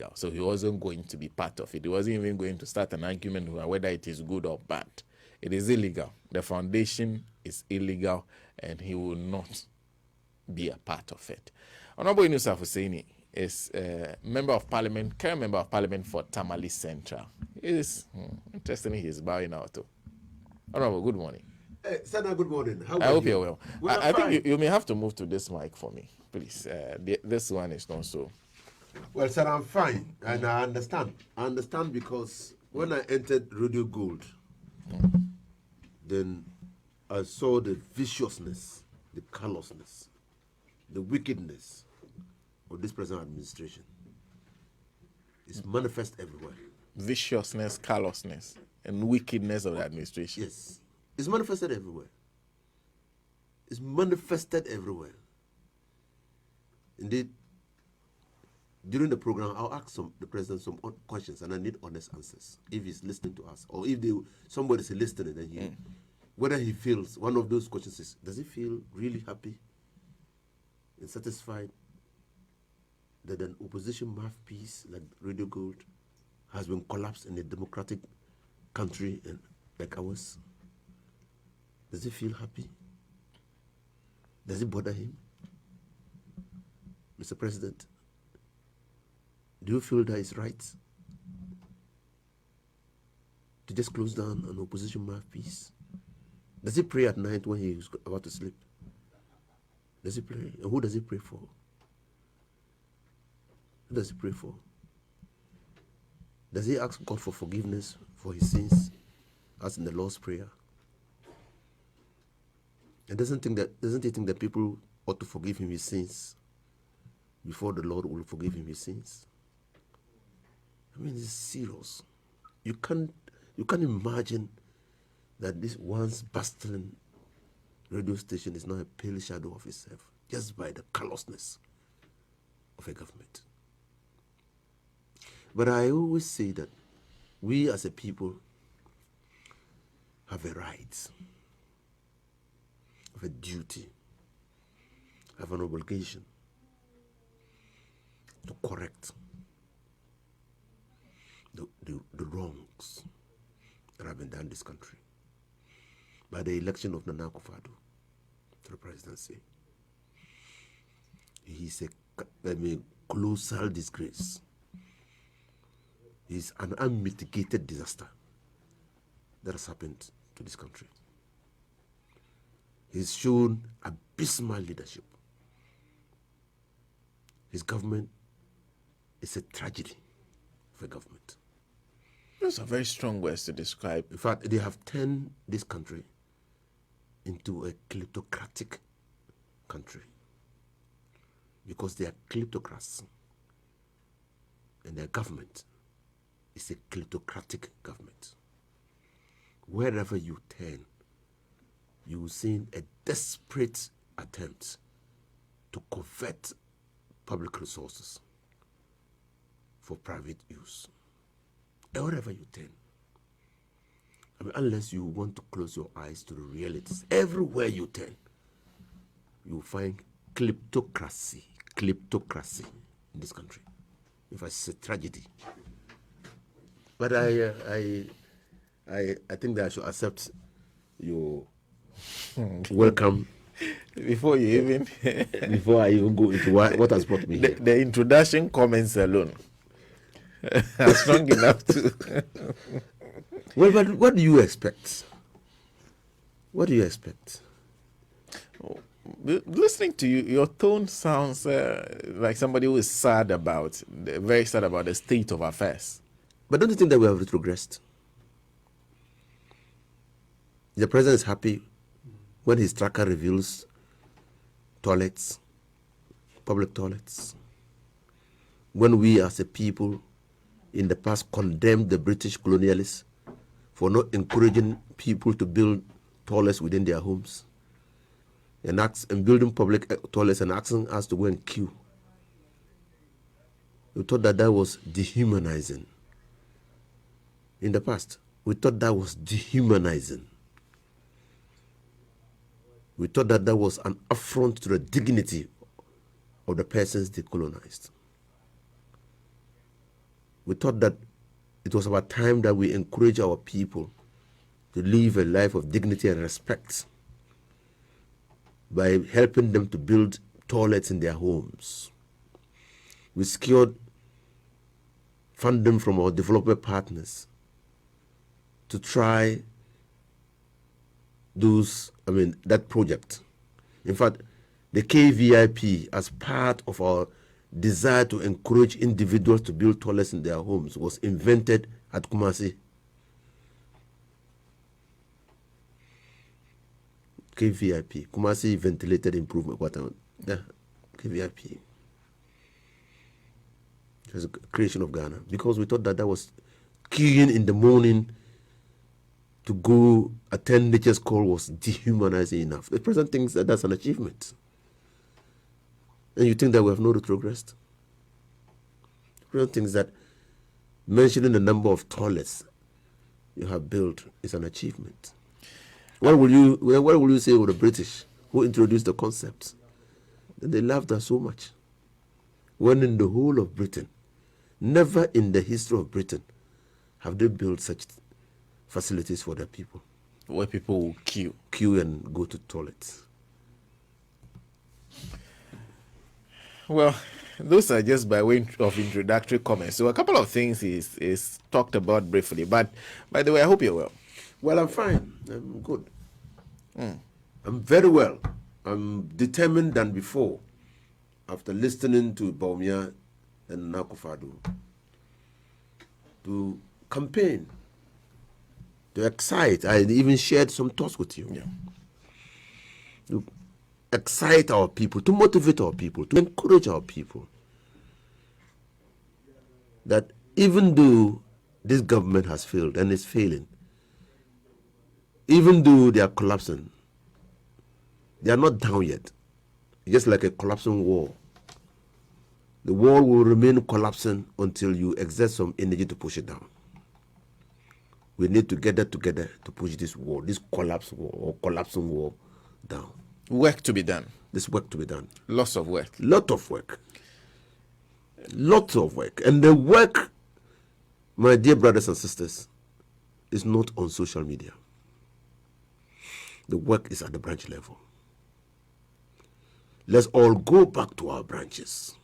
illegal. So he wasn't going to be part of it. He wasn't even going to start an argument about whether it is good or bad. It is illegal. The foundation is illegal, and he will not be a part of it. Honorable Inusah Fuseini is a member of parliament, current member of parliament for Tamale Central. It is interestingly, he is bowing out too. Honorable, good morning. Sana, good morning. How I are hope you? you're well. I think you may have to move to this mic for me, please. This one is not so. Well, sir, I'm fine, and I understand. I understand because when I entered Radio Gold, then I saw the viciousness, the callousness, the wickedness of this present administration. It's manifest everywhere. Viciousness, callousness, and wickedness of the administration. Yes. It's manifested everywhere. It's manifested everywhere. Indeed, during the program, I'll ask the president some questions, and I need honest answers. If he's listening to us, or if somebody is listening, then whether he feels, one of those questions is, does he feel really happy and satisfied that an opposition mouthpiece like Radio Gold has been collapsed in a democratic country and like ours? Does he feel happy? Does it bother him? Mr. President, do you feel that it's right to just close down an opposition mouthpiece? Does he pray at night when he's about to sleep? Does he pray? And who does he pray for? Who does he pray for? Does he ask God for forgiveness for his sins, as in the Lord's Prayer? And doesn't he think that people ought to forgive him his sins before the Lord will forgive him his sins? I mean, it's serious. You can't imagine that this once bustling radio station is now a pale shadow of itself just by the callousness of a government. But I always say that we as a people have a right, have a duty, have an obligation to correct the wrongs that have been done in this country by the election of Nana Akufo-Addo to the presidency. He's a colossal disgrace. He's an unmitigated disaster that has happened to this country. He's shown abysmal leadership. His government is a tragedy for a government. Those are very strong words to describe. In fact, they have turned this country into a kleptocratic country because they are kleptocrats and their government is a kleptocratic government. Wherever you turn, you will see a desperate attempt to convert public resources for private use. And wherever you turn, I mean, unless you want to close your eyes to the realities, everywhere you turn, you will find kleptocracy in this country. In fact, it's a tragedy. But I think that I should accept your welcome Before I even go into what has brought me here. The introduction comments alone are strong enough to. Well, but what do you expect? What do you expect? Listening to you, your tone sounds like somebody who is very sad about the state of affairs. But don't you think that we have retrogressed? The president is happy when his tracker reveals toilets, public toilets. When we as a people in the past condemned the British colonialists for not encouraging people to build toilets within their homes and building public toilets and asking us to go and queue. We thought that was dehumanizing. In the past, we thought that was dehumanizing. We thought that was an affront to the dignity of the persons they colonized. we thought that it was about time that we encourage our people to live a life of dignity and respect by helping them to build toilets in their homes. We secured funding from our development partners to try that project. In fact, the KVIP, as part of our desire to encourage individuals to build toilets in their homes, was invented at Kumasi. KVIP, Kumasi Ventilated Improvement, whatever. Yeah, KVIP. It was a creation of Ghana because we thought that was queuing in the morning to go attend nature's call was dehumanizing enough. The president thinks that that's an achievement. And you think that we have not retrogressed? The president thinks that mentioning the number of toilets you have built is an achievement. What will you say with the British who introduced the concept? They laughed us so much. When in the whole of Britain, never in the history of Britain have they built such facilities for their people. Where people will queue. Queue and go to toilets. Well, those are just by way of introductory comments. So a couple of things is talked about briefly. But by the way, I hope you're well. Well, I'm fine. I'm good. I'm very well. I'm determined than before after listening to Baumia and Nakufadu to campaign, to excite. I even shared some thoughts with you. Yeah. To excite our people, to motivate our people, to encourage our people. That even though this government has failed and is failing, even though they are collapsing, they are not down yet. It's just like a collapsing wall. The wall will remain collapsing until you exert some energy to push it down. We need to gather together to push this wall, this collapse wall or collapsing wall down. Work to be done. There's work to be done. Lots of work. Lot of work. Lots of work. And the work, my dear brothers and sisters, is not on social media. The work is at the branch level. Let's all go back to our branches.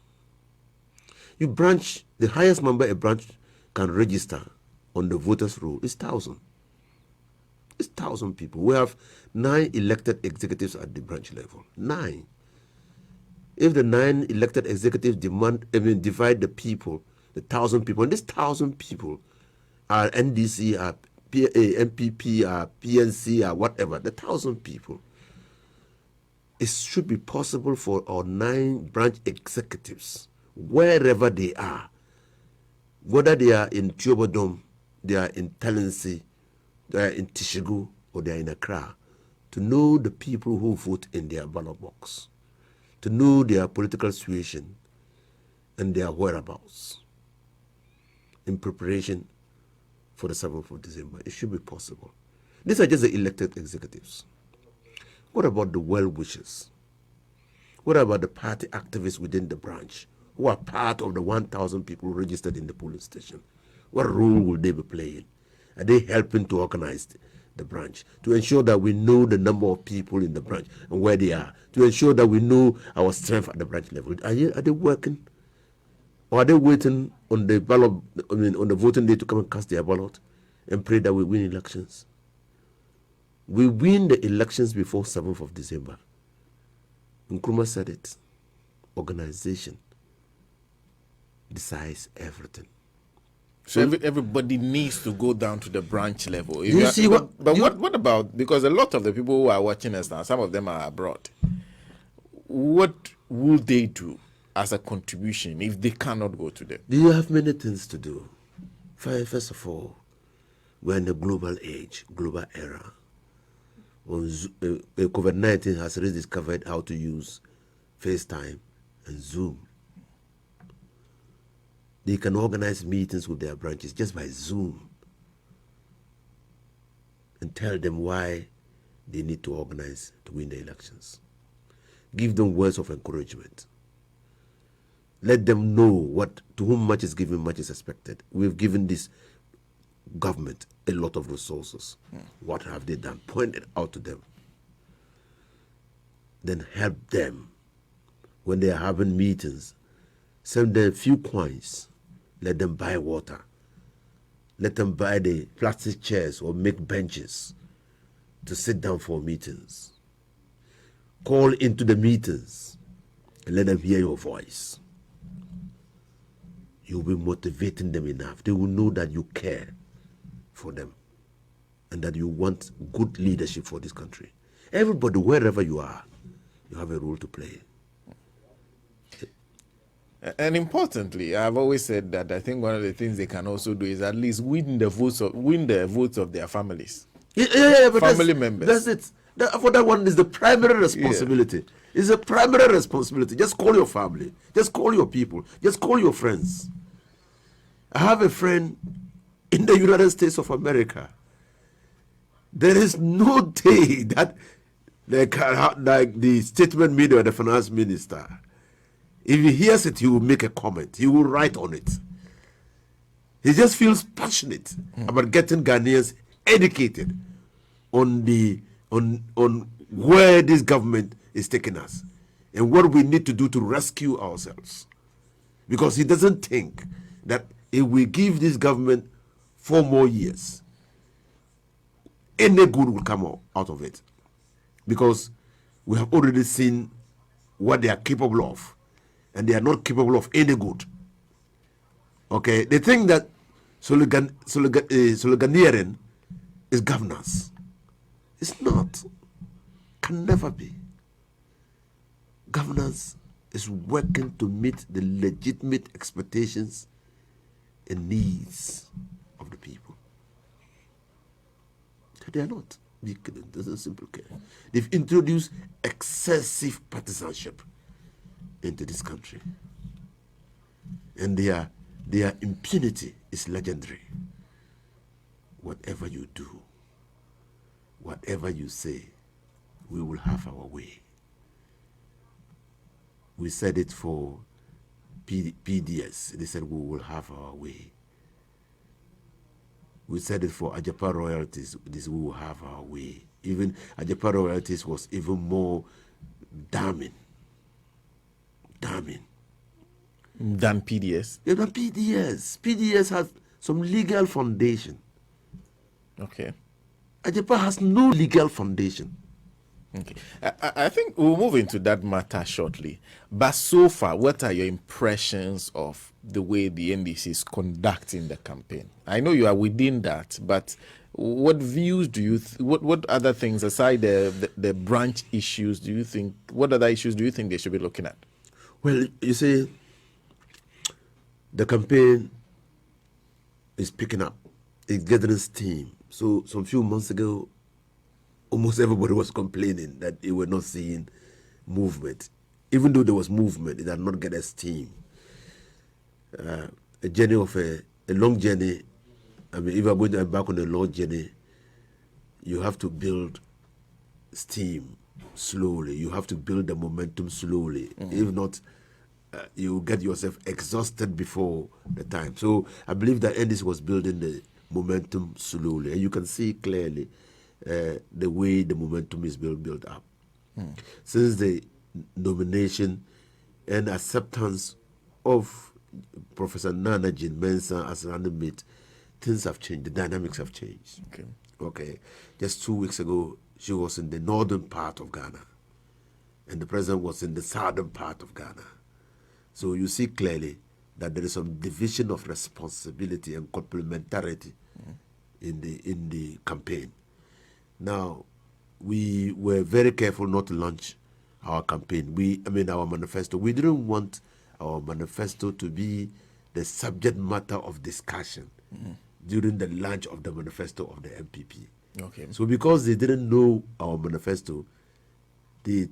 You branch, the highest number a branch can register on the voters' roll is 1,000. It's 1,000 people. We have 9 elected executives at the branch level. 9. If the 9 elected executives divide the people, the 1,000 people, and these 1,000 people are NDC, are MPP, are PNC, are whatever, the 1,000 people, it should be possible for our 9 branch executives, wherever they are, whether they are in Tuobodom, they are in Talensi, they are in Tishigu, or they are in Accra, to know the people who vote in their ballot box, to know their political situation and their whereabouts in preparation for the 7th of December. It should be possible. These are just the elected executives. What about the well-wishers? What about the party activists within the branch who are part of the 1,000 people registered in the polling station? What role will they be playing? Are they helping to organize the branch, to ensure that we know the number of people in the branch and where they are, to ensure that we know our strength at the branch level? Are they working? Or are they waiting on the ballot, on the voting day to come and cast their ballot and pray that we win elections? We win the elections before 7th of December. Nkrumah said it. Organization decides everything. So everybody needs to go down to the branch level. What about, because a lot of the people who are watching us now, some of them are abroad. What will they do as a contribution if they cannot go to them? You have many things to do. First of all, we're in a global age, global era. COVID-19 has rediscovered how to use FaceTime and Zoom. They can organize meetings with their branches just by Zoom and tell them why they need to organize to win the elections. Give them words of encouragement. Let them know what to whom much is given, much is expected. We've given this government a lot of resources. What have they done? Point it out to them. Then help them when they are having meetings. Send them a few coins. Let them buy water. Let them buy the plastic chairs or make benches to sit down for meetings. Call into the meetings and let them hear your voice. You'll be motivating them enough. They will know that you care for them and that you want good leadership for this country. Everybody, wherever you are, you have a role to play. And importantly, I've always said that I think one of the things they can also do is at least win the votes of their families. But family members. That's it. For that one is the primary responsibility. Yeah. It's a primary responsibility. Just call your family. Just call your people. Just call your friends. I have a friend in the United States of America. There is no day that like the statement made by the finance minister, if he hears it, he will make a comment. He will write on it. He just feels passionate about getting Ghanaians educated on where this government is taking us and what we need to do to rescue ourselves. Because he doesn't think that if we give this government 4 more years, any good will come out of it. Because we have already seen what they are capable of, and they are not capable of any good. Okay, they think that sloganeering is governance. It's not. Can never be. Governance is working to meet the legitimate expectations and needs of the people. They are not. There's a simple case. They've introduced excessive partisanship into this country. And their impunity is legendary. Whatever you do, whatever you say, we will have our way. We said it for PDS. They said we will have our way. We said it for Ajapa royalties. This we will have our way. Even Ajapa royalties was even more damning. Than PDS? Yeah, than PDS. PDS has some legal foundation. Okay. Ajapa has no legal foundation. Okay. I think we'll move into that matter shortly. But so far, what are your impressions of the way the NDC is conducting the campaign? I know you are within that, but what views do you, what other things aside the branch issues do you think, what other issues do you think they should be looking at? Well, you see, the campaign is picking up. It's gathering steam. So some few months ago, almost everybody was complaining that they were not seeing movement. Even though there was movement, it had not gathered steam. A journey of a long journey. I mean, if you're going to embark on a long journey, you have to build steam slowly. You have to build the momentum slowly. If not, you get yourself exhausted before the time. So I believe that NDC was building the momentum slowly, and you can see clearly the way the momentum is built up. Since the nomination and acceptance of Professor Nana Jean Mensah as running mate, things have changed. The dynamics have changed. Okay. Just 2 weeks ago, she was in the northern part of Ghana, and the president was in the southern part of Ghana. So you see clearly that there is some division of responsibility and complementarity in the campaign. Now, we were very careful not to launch our campaign. Our manifesto. We didn't want our manifesto to be the subject matter of discussion during the launch of the manifesto of the MPP. Okay. So because they didn't know our manifesto, they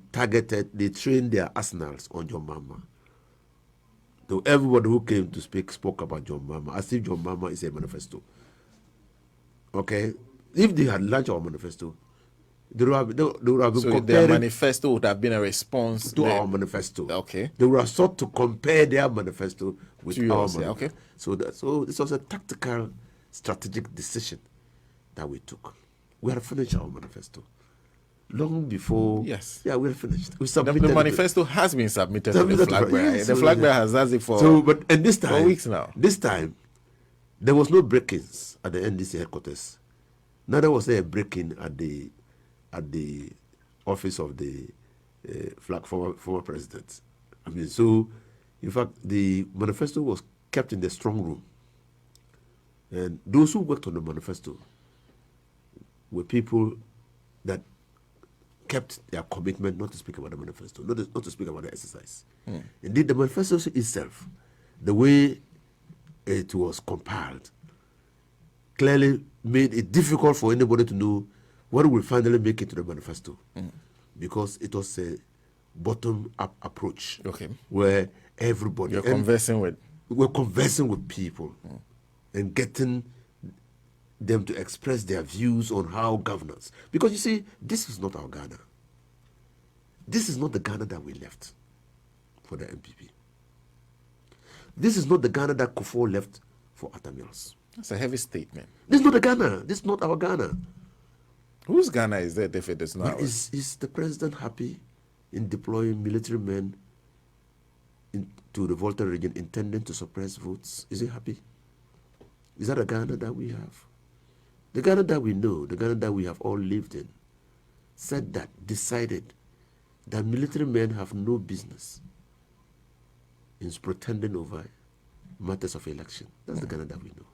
trained their arsenals on John Mama. So everybody who came to speak spoke about John Mama, as if John Mama is a manifesto. Okay? If they had launched our manifesto, They would have been So their comparing manifesto would have been a response to our manifesto. Okay. They would have sought to compare their manifesto with To our yours, yeah, manifesto. okay. So this was a tactical, strategic decision that we took. We had finished our manifesto long before. Yes. Yeah, we had finished. We The submitted manifesto has been submitted to the Submitted to flag bearer. yes, The so, flag yeah. bearer has it for this time, 4 weeks now. This time, there was no break-ins at the NDC headquarters. Neither was there a break-in at the office of the former president. I mean, so in fact, the manifesto was kept in the strong room, and those who worked on the manifesto were people that kept their commitment not to speak about the manifesto, not to speak about the exercise. Indeed, the manifesto itself, the way it was compiled, clearly made it difficult for anybody to know what will finally make it to the manifesto, because it was a bottom-up approach, where everybody we're conversing with people and getting them to express their views on how governance. Because you see, this is not our Ghana. This is not the Ghana that we left for the MPP. This is not the Ghana that Kufuor left for Atamils. That's a heavy statement. This is not the Ghana. This is not our Ghana. Whose Ghana is that if it is not ours? Is the president happy in deploying military men into the Volta region intending to suppress votes? Is he happy? Is that a Ghana that we have? The Ghana that we know, the Ghana that we have all lived in, decided that military men have no business in pretending over matters of election. That's the Ghana that we know.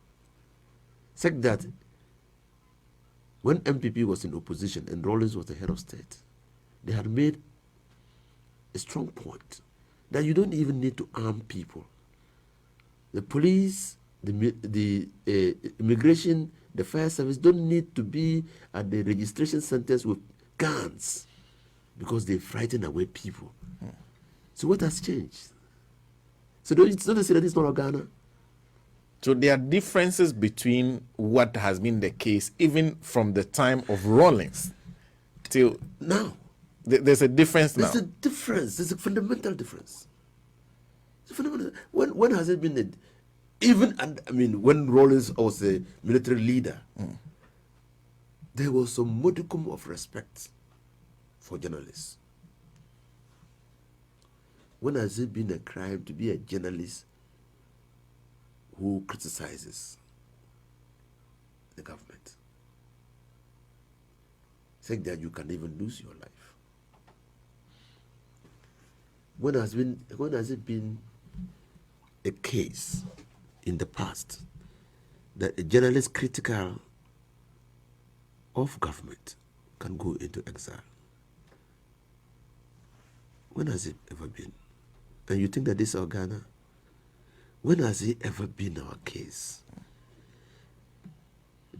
Said that when MPP was in opposition and Rawlings was the head of state, they had made a strong point that you don't even need to arm people. The police, the immigration, the fire service don't need to be at the registration centers with guns because they frighten away people. So what has changed? So it's not to say that it's not a Ghana. So there are differences between what has been the case even from the time of Rawlings till now. There's a difference now. There's a difference. There's a fundamental difference. When has it been when Rawlings was a military leader, there was a modicum of respect for journalists. When has it been a crime to be a journalist who criticizes the government? Saying that you can even lose your life. When has it been a case in the past that a journalist critical of government can go into exile? When has it ever been? And you think that this is our Ghana? When has it ever been our case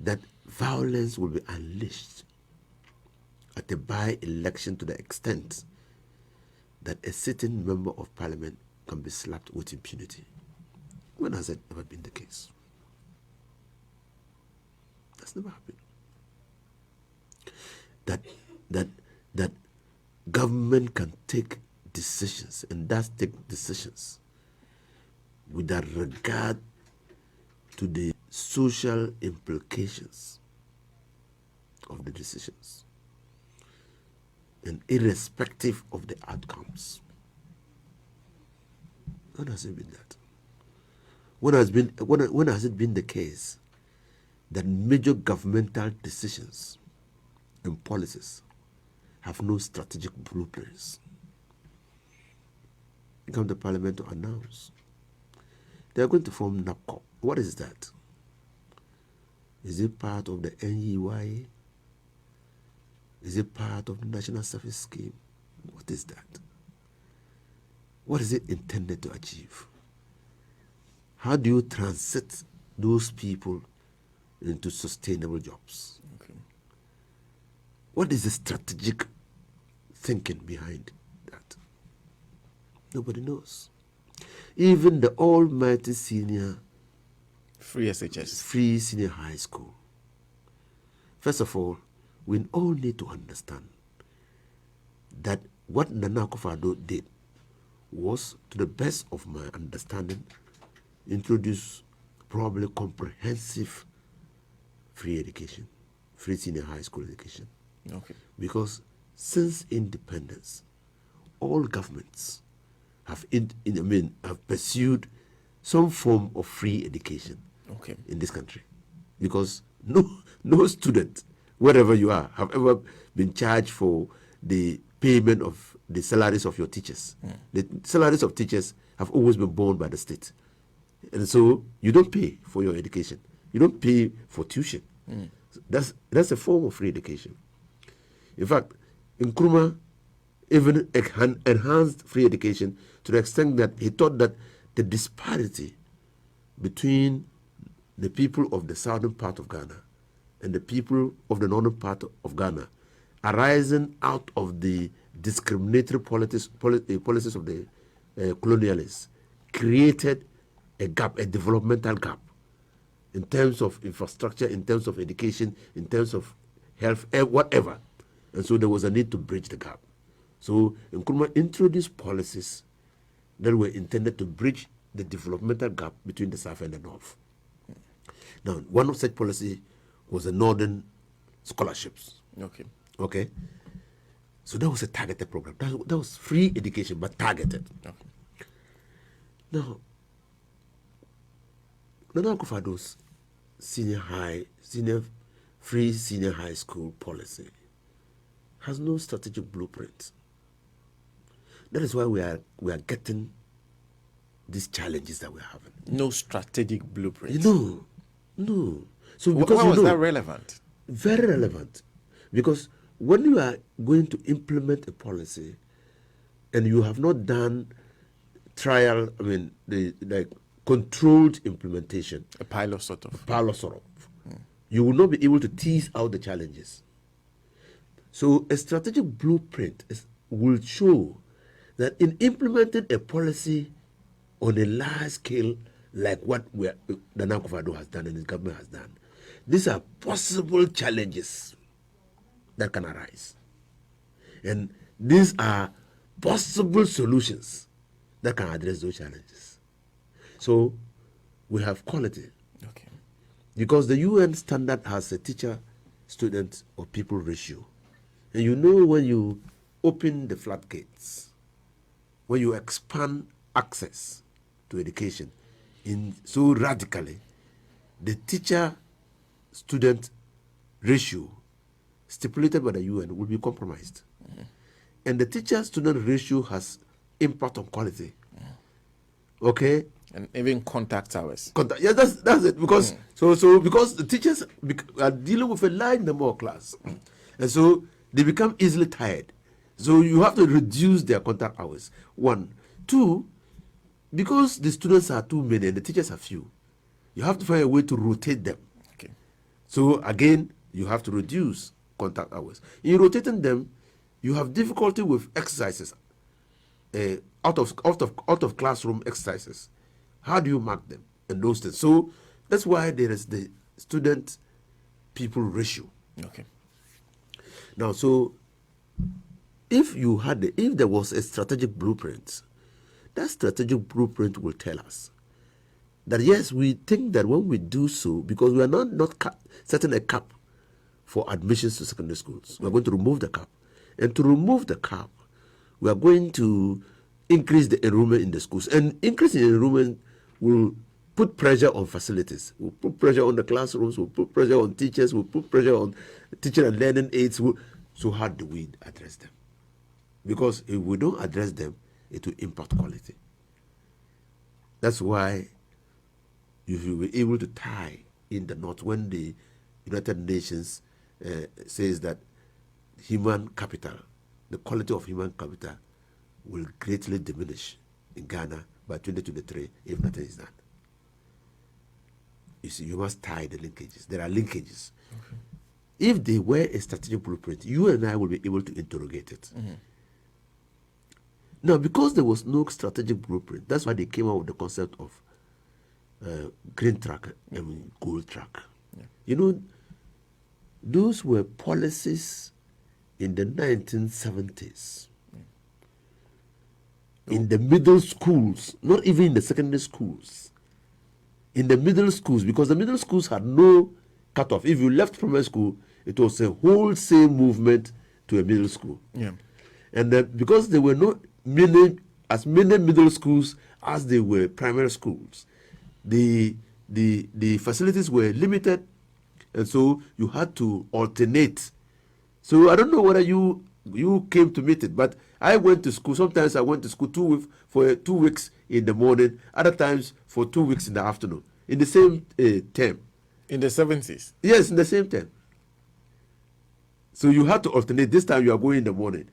that violence will be unleashed at a by-election to the extent that a sitting member of parliament can be slapped with impunity? When has it ever been the case? That's never happened. That government can take decisions, and does take decisions without regard to the social implications of the decisions, and irrespective of the outcomes. When has it been that? When has it been the case that major governmental decisions and policies have no strategic blueprints? You come to Parliament to announce they are going to form NAPCO. What is that? Is it part of the NEY? Is it part of the National Service Scheme? What is that? What is it intended to achieve? How do you transit those people into sustainable jobs? Okay. What is the strategic thinking behind that? Nobody knows. Even the almighty senior free SHS, free senior high school. First of all, we all need to understand that what Nana Akufo-Addo did was, to the best of my understanding, introduce probably comprehensive free education, free senior high school education. Okay. Because since independence, all governments have have pursued some form of free education Okay. in this country. Because no student, wherever you are, have ever been charged for the payment of the salaries of your teachers. The salaries of teachers have always been borne by the state. And so you don't pay for your education. You don't pay for tuition. That's a form of free education. In fact, Nkrumah even enhanced free education to the extent that he thought that the disparity between the people of the southern part of Ghana and the people of the northern part of Ghana, arising out of the discriminatory policies of the colonialists, created a gap, a developmental gap, in terms of infrastructure, in terms of education, in terms of health, whatever. And so there was a need to bridge the gap. So Nkrumah introduced policies that were intended to bridge the developmental gap between the South and the North. Now, one of such policy was the Northern scholarships. Okay. Okay? So that was a targeted program. That was free education, but targeted. Okay. Now, Nana Akufo-Addo's free senior high school policy has no strategic blueprint. That is why we are getting these challenges that we're having. No strategic blueprint. No. So Why was that relevant? Very relevant. Because when you are going to implement a policy and you have not done trial, controlled implementation. A pilot sort of. You will not be able to tease out the challenges. So a strategic blueprint will show that in implementing a policy on a large scale, like what Nana Akufo-Addo has done and his government has done, these are possible challenges that can arise. And these are possible solutions that can address those challenges. So we have quality. Okay. Because the UN standard has a teacher-student or pupil ratio. And you know, when you open the floodgates, when you expand access to education in so radically, the teacher-student ratio stipulated by the UN will be compromised. And the teacher-student ratio has impact on quality. Okay? And even contact hours. Yeah, that's it. Because because the teachers are dealing with a large number of class, and so they become easily tired. So you have to reduce their contact hours. 1, 2, because the students are too many and the teachers are few, you have to find a way to rotate them. Okay. So again, you have to reduce contact hours. In rotating them, you have difficulty with exercises, out of classroom exercises. How do you mark them and those things? So that's why there is the student people ratio. Okay. Now, so if there was a strategic blueprint, that strategic blueprint will tell us that yes, we think that when we do so, because we are not setting a cap for admissions to secondary schools, we are going to remove the cap. And to remove the cap, we are going to increase the enrollment in the schools. And increase in enrollment will put pressure on facilities, will put pressure on the classrooms, will put pressure on teachers, will put pressure on teaching and learning aids. So how do we address them? Because if we don't address them, it will impact quality. That's why you will be able to tie in the knot when the United Nations says that human capital, the quality of human capital, will greatly diminish in Ghana by 2023 if nothing is done. You see, you must tie the linkages. There are linkages. Okay. If they were a strategic blueprint, you and I will be able to interrogate it. Mm-hmm. Now, because there was no strategic blueprint, that's why they came out with the concept of green track and gold track. Yeah. You know, Those were policies in the 1970s. In the middle schools, not even in the secondary schools. In the middle schools, because the middle schools had no cutoff. If you left primary school, it was a wholesale movement to a middle school. Yeah. And because there were not as many middle schools as there were primary schools, the facilities were limited, and so you had to alternate. So I don't know whether you came to meet it, but I went to school. Sometimes I went to school for 2 weeks in the morning, other times for 2 weeks in the afternoon, in the same term. In the 70s? Yes, in the same term. So you had to alternate. This time you are going in the morning.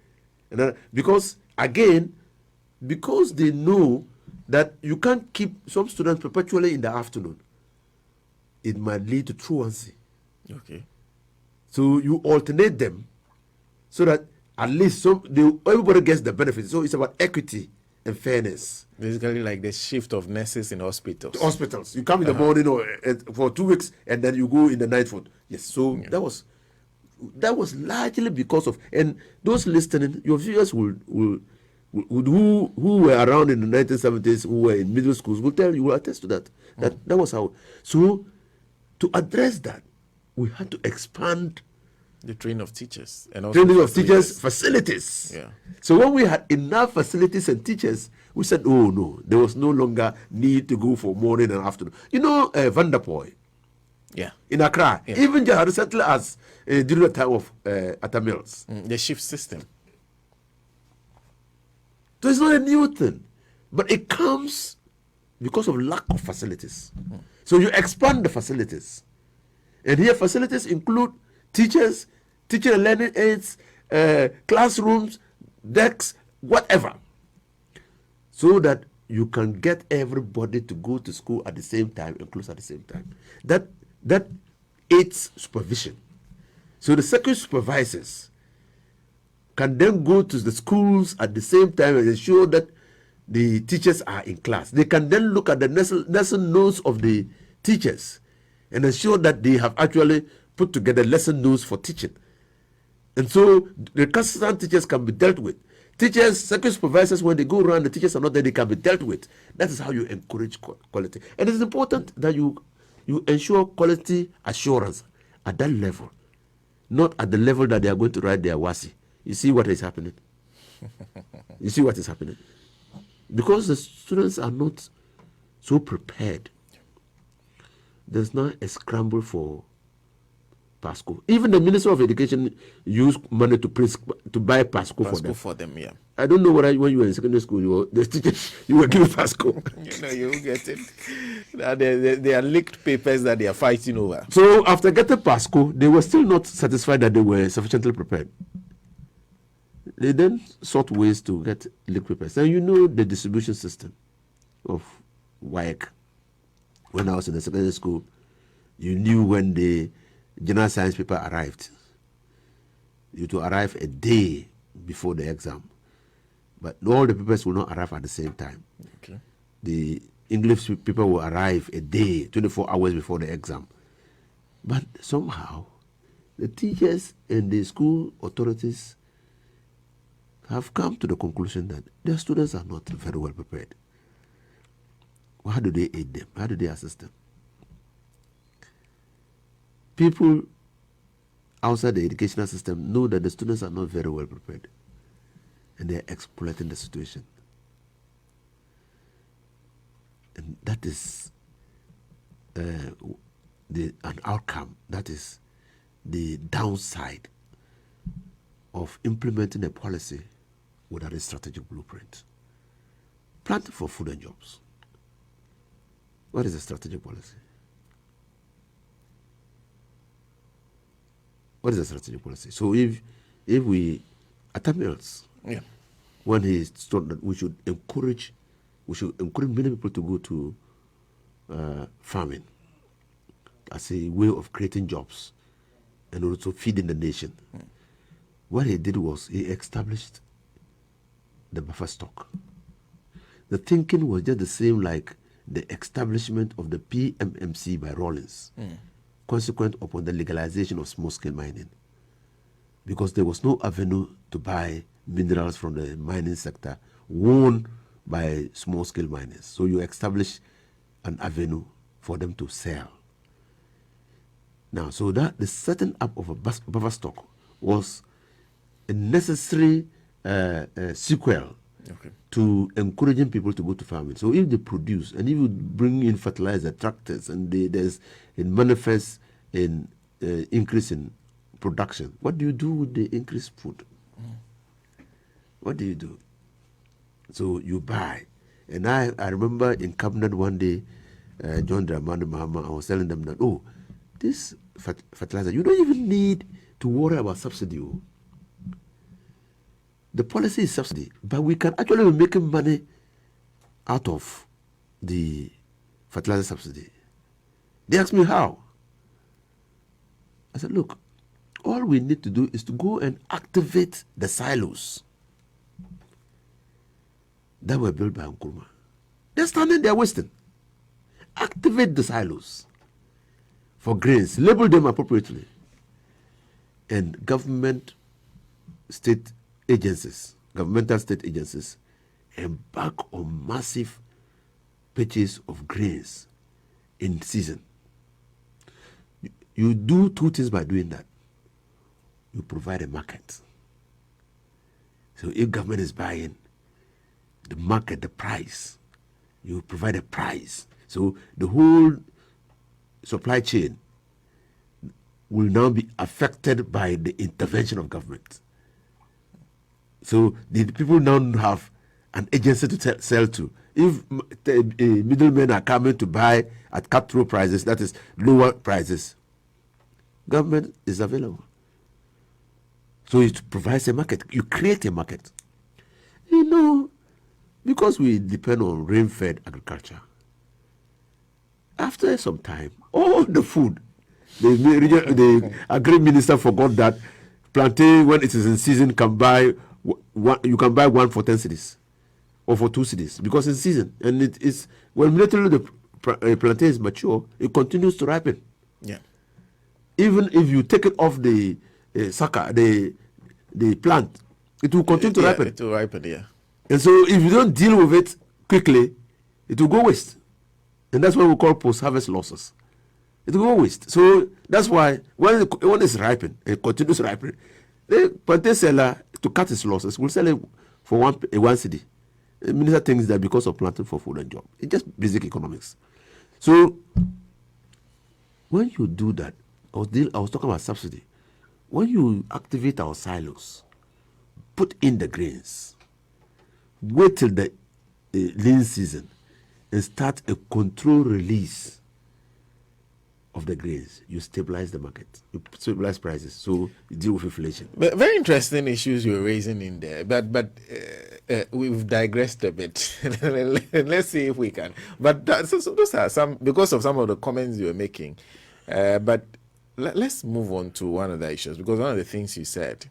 And because they know that you can't keep some students perpetually in the afternoon, it might lead to truancy. Okay. So you alternate them so that at least everybody gets the benefit. So it's about equity and fairness. Basically, like the shift of nurses in hospitals. Hospitals. You come in the morning or for 2 weeks, and then you go in the night for. Yes. So that was largely because of, and those listening, your viewers will who were around in the 1970s, who were in middle schools, will attest to that. That was how. So to address that, we had to expand the training of teachers and also facilities. Yeah. So when we had enough facilities and teachers, we said, oh no, there was no longer need to go for morning and afternoon. You know, Vanderpoy. Yeah. In Accra, even just recently as during the time of Atta Mills. The shift system. So it's not a new thing, but it comes because of lack of facilities. So you expand the facilities. And here facilities include teachers, teaching and learning aids, classrooms, desks, whatever. So that you can get everybody to go to school at the same time and close at the same time. That aids supervision. So the secondary supervisors can then go to the schools at the same time and ensure that the teachers are in class. They can then look at the lesson notes of the teachers and ensure that they have actually put together lesson notes for teaching. And so the consistent teachers can be dealt with. Teachers, secondary supervisors, when they go around, the teachers are not there, they can be dealt with. That is how you encourage quality. And it's important that you ensure quality assurance at that level, not at the level that they are going to write their WASI. You see what is happening? You see what is happening? Because the students are not so prepared, there's not a scramble for Pasco. Even the Minister of Education used money to buy Pasco for them. Yeah. I don't know whether when you were in secondary school, you were given Pasco. You get it. They are leaked papers that they are fighting over. So after getting Pasco, they were still not satisfied that they were sufficiently prepared. They then sought ways to get leaked papers. And you know the distribution system of WAEC. When I was in the secondary school, you knew when the general science paper arrived. You to arrive a day before the exam. But all the papers will not arrive at the same time. Okay. The English paper will arrive a day, 24 hours before the exam. But somehow, the teachers and the school authorities have come to the conclusion that their students are not very well prepared. Well, how do they aid them? How do they assist them? People outside the educational system know that the students are not very well prepared, and they're exploiting the situation. And that is an outcome. That is the downside of implementing a policy without a strategic blueprint. Plan for food and jobs. What is a strategic policy? What is a strategic policy? So if we, Atta Mills, when he thought that we should encourage many people to go to farming as a way of creating jobs and also feeding the nation. What he did was he established the buffer stock. The thinking was just the same like the establishment of the PMMC by Rawlings consequent upon the legalization of small-scale mining, because there was no avenue to buy minerals from the mining sector owned by small-scale miners. So you establish an avenue for them to sell. Now, so that the setting up of a buffer stock was a necessary sequel to encouraging people to go to farming. So if they produce and if you bring in fertilizer, tractors, and there's a manifest in increase in production, what do you do with the increased food? What do you do? So you buy. And I remember in cabinet one day, John Dramani Mahama, I was telling them that, oh, this fertilizer, you don't even need to worry about subsidy. The policy is subsidy, but we can actually be making money out of the fertilizer subsidy. They asked me how. I said, look, all we need to do is to go and activate the silos that were built by Nkrumah. They're standing there wasting. Activate the silos for grains, label them appropriately, and governmental state agencies embark on massive purchase of grains in season. You do two things by doing that. You provide a market. So if government is buying, the market, the price, you provide a price. So the whole supply chain will now be affected by the intervention of government. So the people now have an agency to sell to. If middlemen are coming to buy at cutthroat prices, that is lower prices, government is available. So it provides a market. You create a market. You know, because we depend on rain-fed agriculture, after some time, all the food, the agri minister forgot that plantain, when it is in season, you can buy one for 10 cedis or for 2 cedis because it's season. And it is, when literally the plantain is mature, it continues to ripen. Yeah. Even if you take it off the sucker, the plant, it will continue to ripen. It will ripen, yeah. And so if you don't deal with it quickly, it will go waste. And that's what we call post-harvest losses. It will go waste. So that's why when it's ripened, it continues ripening, the plantain seller, to cut his losses, will sell it for one cedi. The minister thinks that because of planting for food and job. It's just basic economics. So when you do that, I was talking about subsidy. When you activate our silos, put in the grains, wait till the lean season, and start a control release of the grains, you stabilize the market, you stabilize prices, so you deal with inflation. But very interesting issues you're raising in there, but we've digressed a bit. Let's see if we can. But those are some, because of some of the comments you're making. But let's move on to one of the issues, because one of the things you said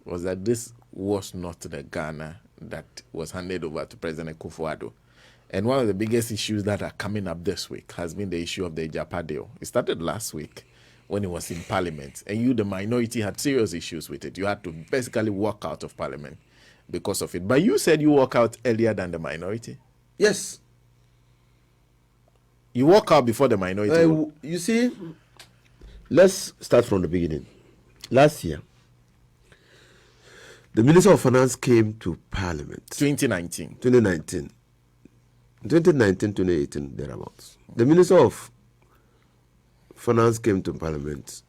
was that this was not the Ghana that was handed over to President Akufo-Addo. And one of the biggest issues that are coming up this week has been the issue of the Ijapa deal. It started last week when it was in Parliament, and you, the minority, had serious issues with it. You had to basically walk out of Parliament because of it. But you said you walk out earlier than the minority. Yes. You walk out before the minority. You see, let's start from the beginning. Last year, the Minister of Finance came to Parliament. 2019, 2018, thereabouts. The Minister of Finance came to Parliament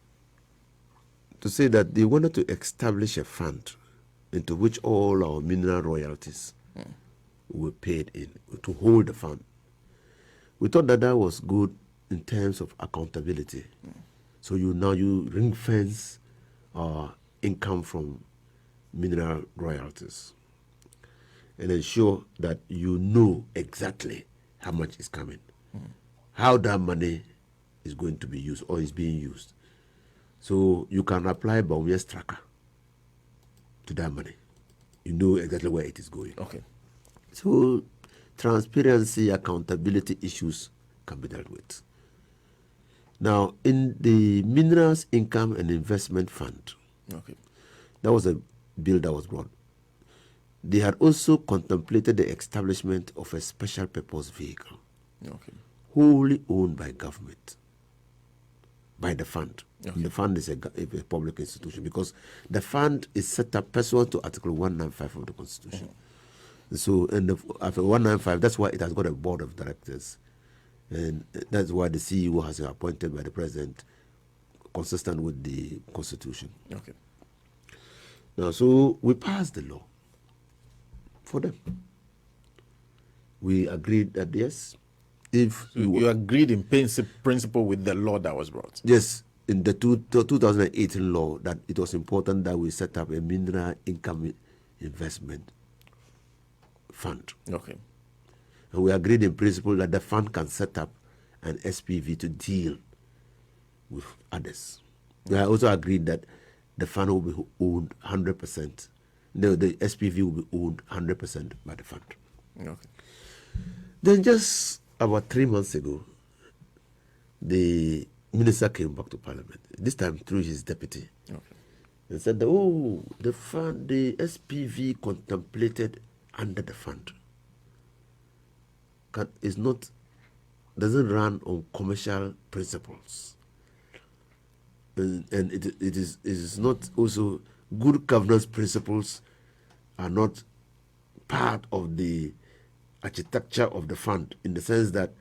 to say that they wanted to establish a fund into which all our mineral royalties were paid in, to hold the fund. We thought that that was good in terms of accountability. So you ring fence income from mineral royalties and ensure that you know exactly how much is coming, how that money is going to be used or is being used. So you can apply Baumia's tracker to that money. You know exactly where it is going. Okay. So transparency, accountability issues can be dealt with. Now, in the Minerals Income and Investment Fund, Okay. that was a bill that was brought. They had also contemplated the establishment of a special purpose vehicle, Okay. wholly owned by government, by the fund. Okay. And the fund is a public institution because the fund is set up pursuant to Article 195 of the Constitution. So, and after 195, that's why it has got a board of directors. And that's why the CEO has been appointed by the president, consistent with the Constitution. Okay. Now, so we passed the law for them. We agreed that yes, if So you agreed in principle with the law that was brought. yes, in the 2018 law, that it was important that we set up a mineral income investment fund. Okay. And we agreed in principle that the fund can set up an SPV to deal with others. We also agreed that the fund will be owned 100%. The SPV will be owned 100% by the fund. Okay. Then just about 3 months ago, the minister came back to Parliament, this time through his deputy, Okay. and said that, oh, the fund, the SPV contemplated under the fund doesn't run on commercial principles. And it is not also good governance principles are not part of the architecture of the fund, in the sense that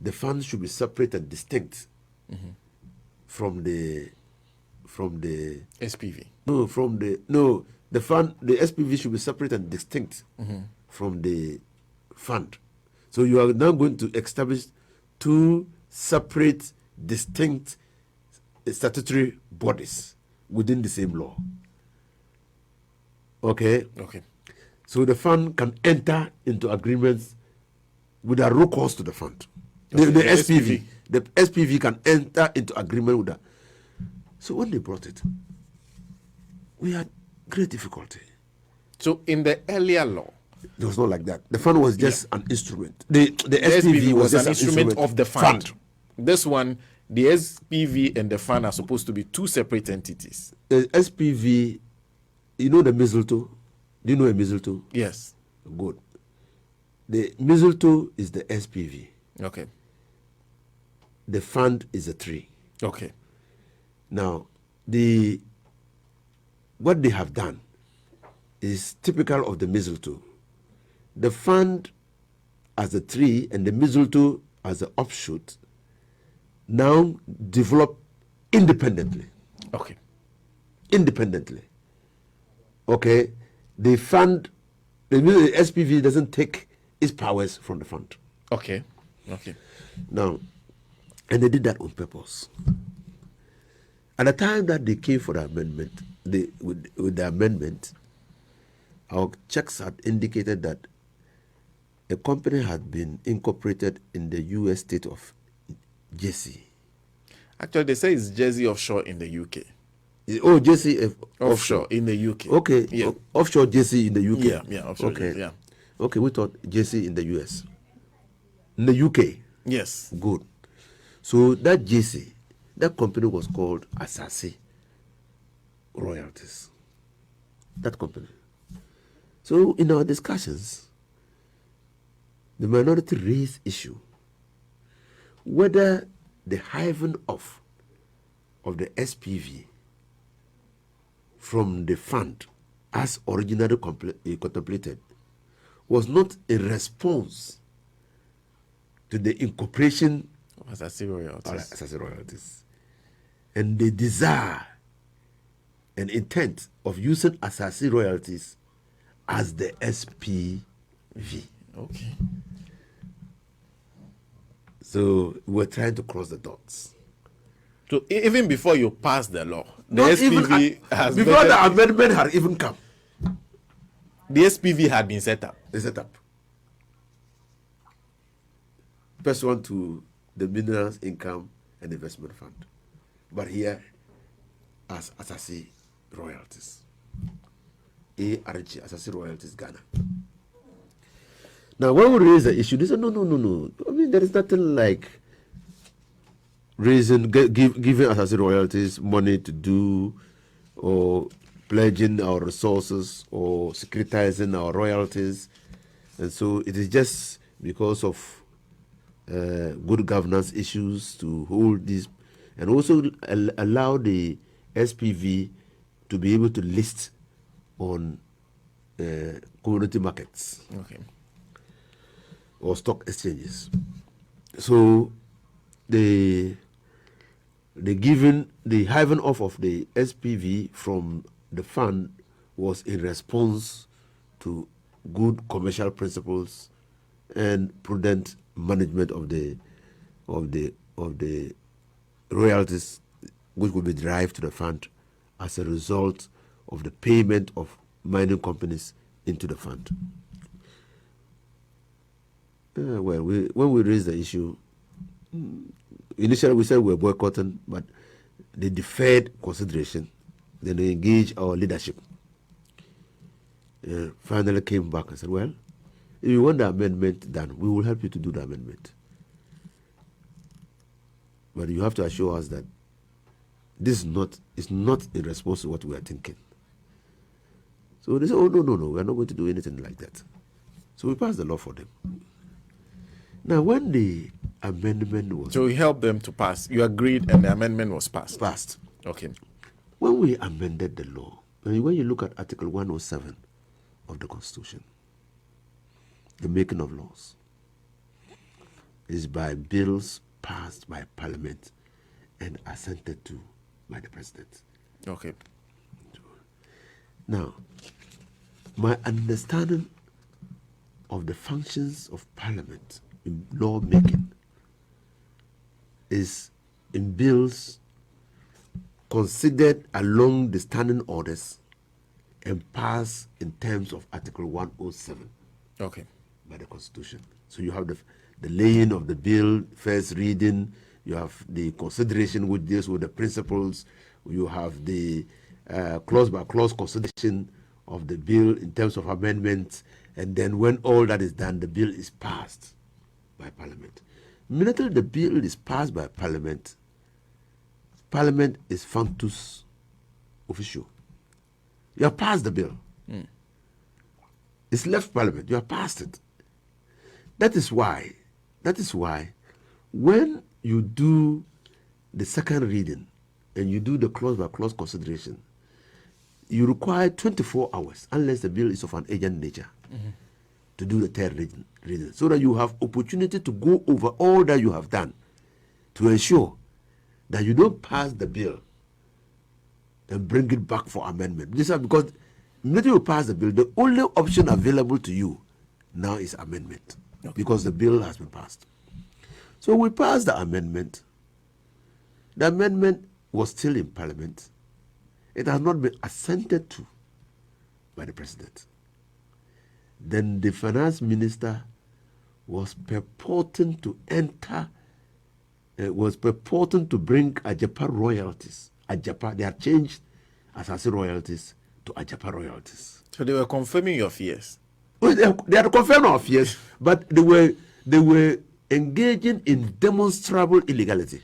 the fund should be separate and distinct from the SPV. the fund, the SPV should be separate and distinct from the fund. So you are now going to establish two separate, distinct statutory bodies within the same law. Okay? Okay. So the fund can enter into agreements without recourse to the fund. Okay, The the SPV. SPV. The SPV can enter into agreement with that. So when they brought it, we had great difficulty. So in the earlier law, It was not like that. The fund was just an instrument. The SPV was just an instrument of the fund. This one, the SPV and the fund are supposed to be two separate entities. The SPV, you know the mistletoe? Do you know a mistletoe? Yes. Good. The mistletoe is the SPV. Okay. The fund is a tree. Okay. Now, what they have done is typical of the mistletoe. The fund as a tree and the mistletoe as an offshoot now develop independently. Okay. Independently. Okay? The fund, the SPV doesn't take its powers from the fund. Okay. Okay. Now, and they did that on purpose. At the time that they came for the amendment, with the amendment, our checks had indicated that a company had been incorporated in the U.S. state of Jersey. Actually, they say it's Jersey offshore in the UK. Oh, Jersey Offshore in the UK. Okay, Yeah. Offshore Jersey in the UK. Yeah, offshore. Okay, Yeah. Okay, we thought Jersey in the U.S. In the UK. Yes. Good. So that Jersey, that company was called Asase Royalties. That company. So in our discussions, the minority raised issue whether the hiving off of the SPV from the fund as originally contemplated was not a response to the incorporation As I say royalties. as royalties, and the desire and intent of using Asase royalties as the SPV. Okay. So we're trying to cross the dots. So even before you pass the law, the Not SPV even has before the amendment had even come, the SPV had been set up. they set up pursuant to the Minerals Income and Investment Fund, but here as Asase Royalties, ARG, Asase Royalties Ghana. Now, when we raise the issue, they said, no. I mean, there is nothing like giving us as royalties money to do, or pledging our resources, or securitizing our royalties. And so it is just because of good governance issues to hold this, and also allow the SPV to be able to list on commodity markets, Okay. or stock exchanges. So the hiving off of the SPV from the fund was in response to good commercial principles and prudent management of the royalties which will be derived to the fund as a result of the payment of mining companies into the fund. When we raised the issue, initially we said we were boycotting, but they deferred consideration. Then they engaged our leadership. Finally came back and said, well, if you want the amendment done, we will help you to do the amendment. But you have to assure us that this is not in response to what we are thinking. So they said, oh, no, we are not going to do anything like that. So we passed the law for them. Now, when the amendment was... So we helped them to pass. You agreed and the amendment was passed? Passed. Okay. When we amended the law, and when you look at Article 107 of the Constitution, the making of laws is by bills passed by Parliament and assented to by the President. Okay. Now, my understanding of the functions of Parliament in lawmaking is in bills considered along the standing orders and passed in terms of Article 107 Okay. by the Constitution. So you have the laying of the bill, first reading, you have the consideration which deals with the principles, you have the clause by clause consideration of the bill in terms of amendments, and then when all that is done, the bill is passed by Parliament. Immediately the bill is passed by Parliament, Parliament is functus officio. You have passed the bill. It's left Parliament. You have passed it. That is why when you do the second reading and you do the clause by clause consideration, you require 24 hours unless the bill is of an urgent nature to do the third reading, so that you have opportunity to go over all that you have done to ensure that you don't pass the bill and bring it back for amendment. This is because immediately you pass the bill, the only option available to you now is amendment, because the bill has been passed. So we passed the amendment. The amendment was still in Parliament. It has not been assented to by the President. Then the Finance Minister was purporting to bring Ajapa royalties. Ajapa, they have changed Asase royalties to Ajapa royalties. So they were confirming your fears? Well, they had confirmed our fears, but they were engaging in demonstrable illegality.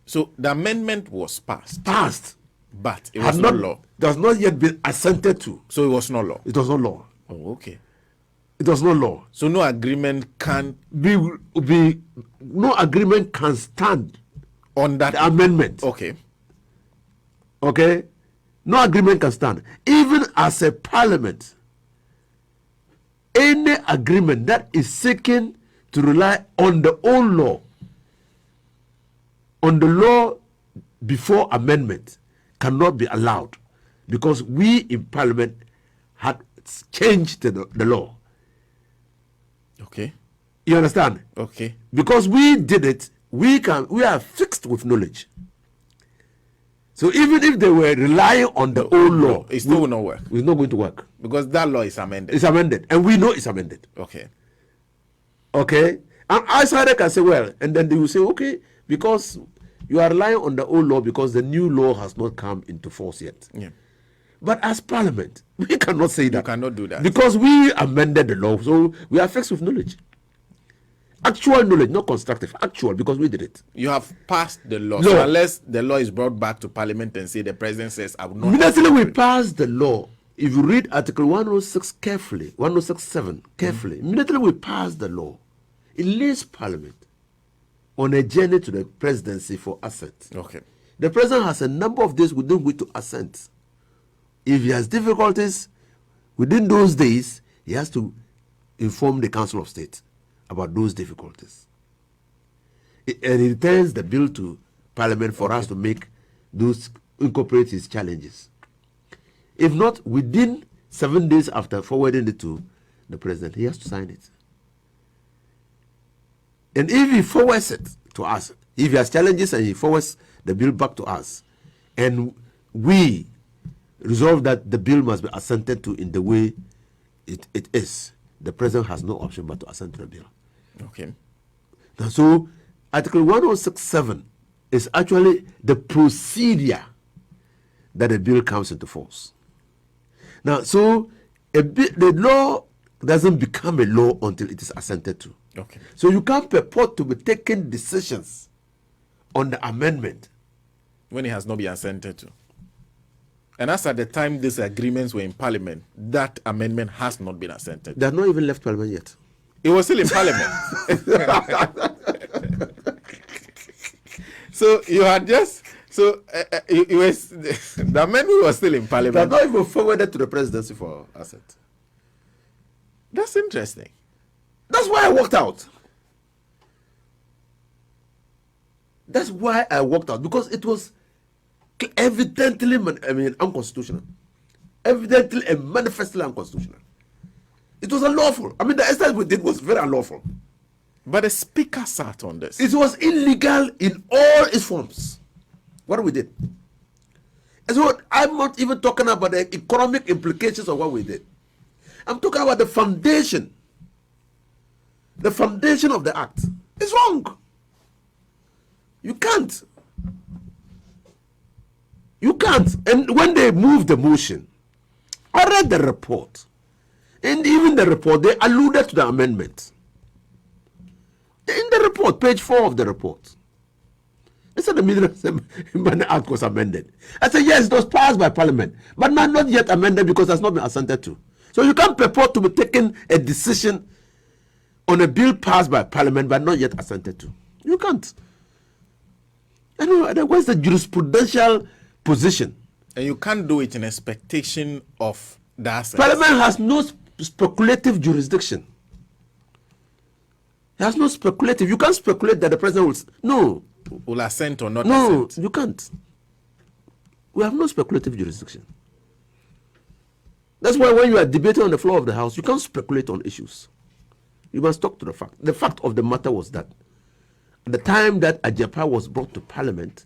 So the amendment was passed? Passed. But it was not law? It has not yet been assented to. So it was not law? It was not law. Oh, okay. It was not law. So no agreement can... no agreement can stand on that the amendment. Okay. Okay? No agreement can stand. Even as a Parliament, any agreement that is seeking to rely on the old law, on the law before amendment, cannot be allowed, because we in Parliament had changed the law. Okay. You understand? Okay. Because we did it, we are fixed with knowledge. So even if they were relying on the old law, it still will not work. It's not going to work. Because that law is amended. It's amended. And we know it's amended. Okay. Okay? And outsider can say, well, and then they will say, okay, because you are relying on the old law because the new law has not come into force yet. Yeah. But as Parliament, we cannot say that. You cannot do that. Because we amended the law, so we are fixed with knowledge. Actual knowledge, not constructive. Actual, because we did it. You have passed the law. Law. So unless the law is brought back to Parliament and say the president says, I will not. Immediately we passed the law. If you read Article 106 carefully, 106.7 carefully, immediately we passed the law. It leaves Parliament on a journey to the presidency for assent. Okay. The president has a number of days within which to assent. If he has difficulties within those days, he has to inform the Council of State about those difficulties. And he returns the bill to Parliament for us to make those, incorporate his challenges. If not, within 7 days after forwarding it to the president, he has to sign it. And if he forwards it to us, if he has challenges and he forwards the bill back to us, and we resolve that the bill must be assented to in the way it is, the president has no option but to assent to the bill. Okay. Now, so Article 106.7 is actually the procedure that a bill comes into force. Now, so the law doesn't become a law until it is assented to. Okay. So you can't purport to be taking decisions on the amendment when it has not been assented to. And as at the time these agreements were in Parliament, that amendment has not been assented. They have not even left Parliament yet. It was still in Parliament. So you had just, so it was, the amendment was still in They Parliament. have not even forwarded to the presidency for assent. That's interesting. That's why I walked out. That's why I walked out, because it was evidently, unconstitutional. Evidently and manifestly unconstitutional. It was unlawful. I mean, the exercise we did was very unlawful. But the speaker sat on this. It was illegal in all its forms. What we did. And so I'm not even talking about the economic implications of what we did. I'm talking about the foundation. The foundation of the act. It's wrong. You can't. You can't. And when they moved the motion, I read the report. And even the report, they alluded to the amendment. In the report, page 4 of the report. They said the Mineral Act was amended. I said, yes, it was passed by Parliament, but not yet amended because it has not been assented to. So you can't purport to be taking a decision on a bill passed by Parliament but not yet assented to. You can't. And what's the jurisprudential position? And you can't do it in expectation of the assent. Parliament has no speculative jurisdiction. It has no speculative. You can't speculate that the president will assent or not No, assent. you can't. We have no speculative jurisdiction. That's why when you are debating on the floor of the House, you can't speculate on issues. You must talk to the fact. The fact of the matter was that at the time that Ajepa was brought to Parliament,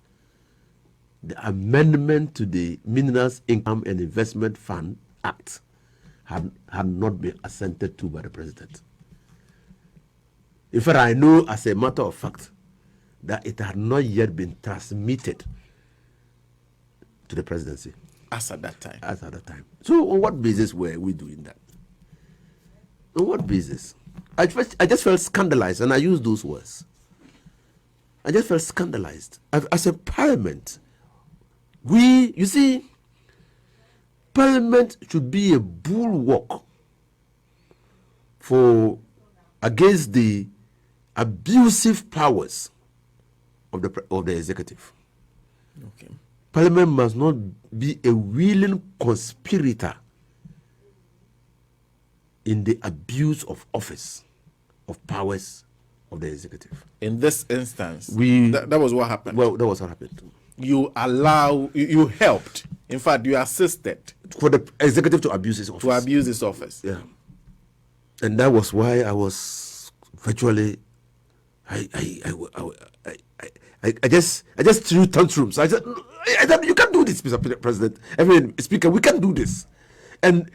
the amendment to the Minerals Income and Investment Fund Act had not been assented to by the president. In fact, I know as a matter of fact that it had not yet been transmitted to the presidency. As at that time. As at that time. So on what basis were we doing that? On what basis? I just felt scandalized, and I use those words. I just felt scandalized. As a parliament, you see, parliament should be a bulwark against the abusive powers of the executive. Okay. Parliament must not be a willing conspirator in the abuse of office, of powers of the executive. In this instance, that was what happened. Well, that was what happened. You helped. In fact, you assisted For the executive to abuse his office. to abuse his office. Yeah. And that was why I was virtually, I just threw tantrums. I said, you can't do this, Mr. President. I mean, Speaker, we can't do this. And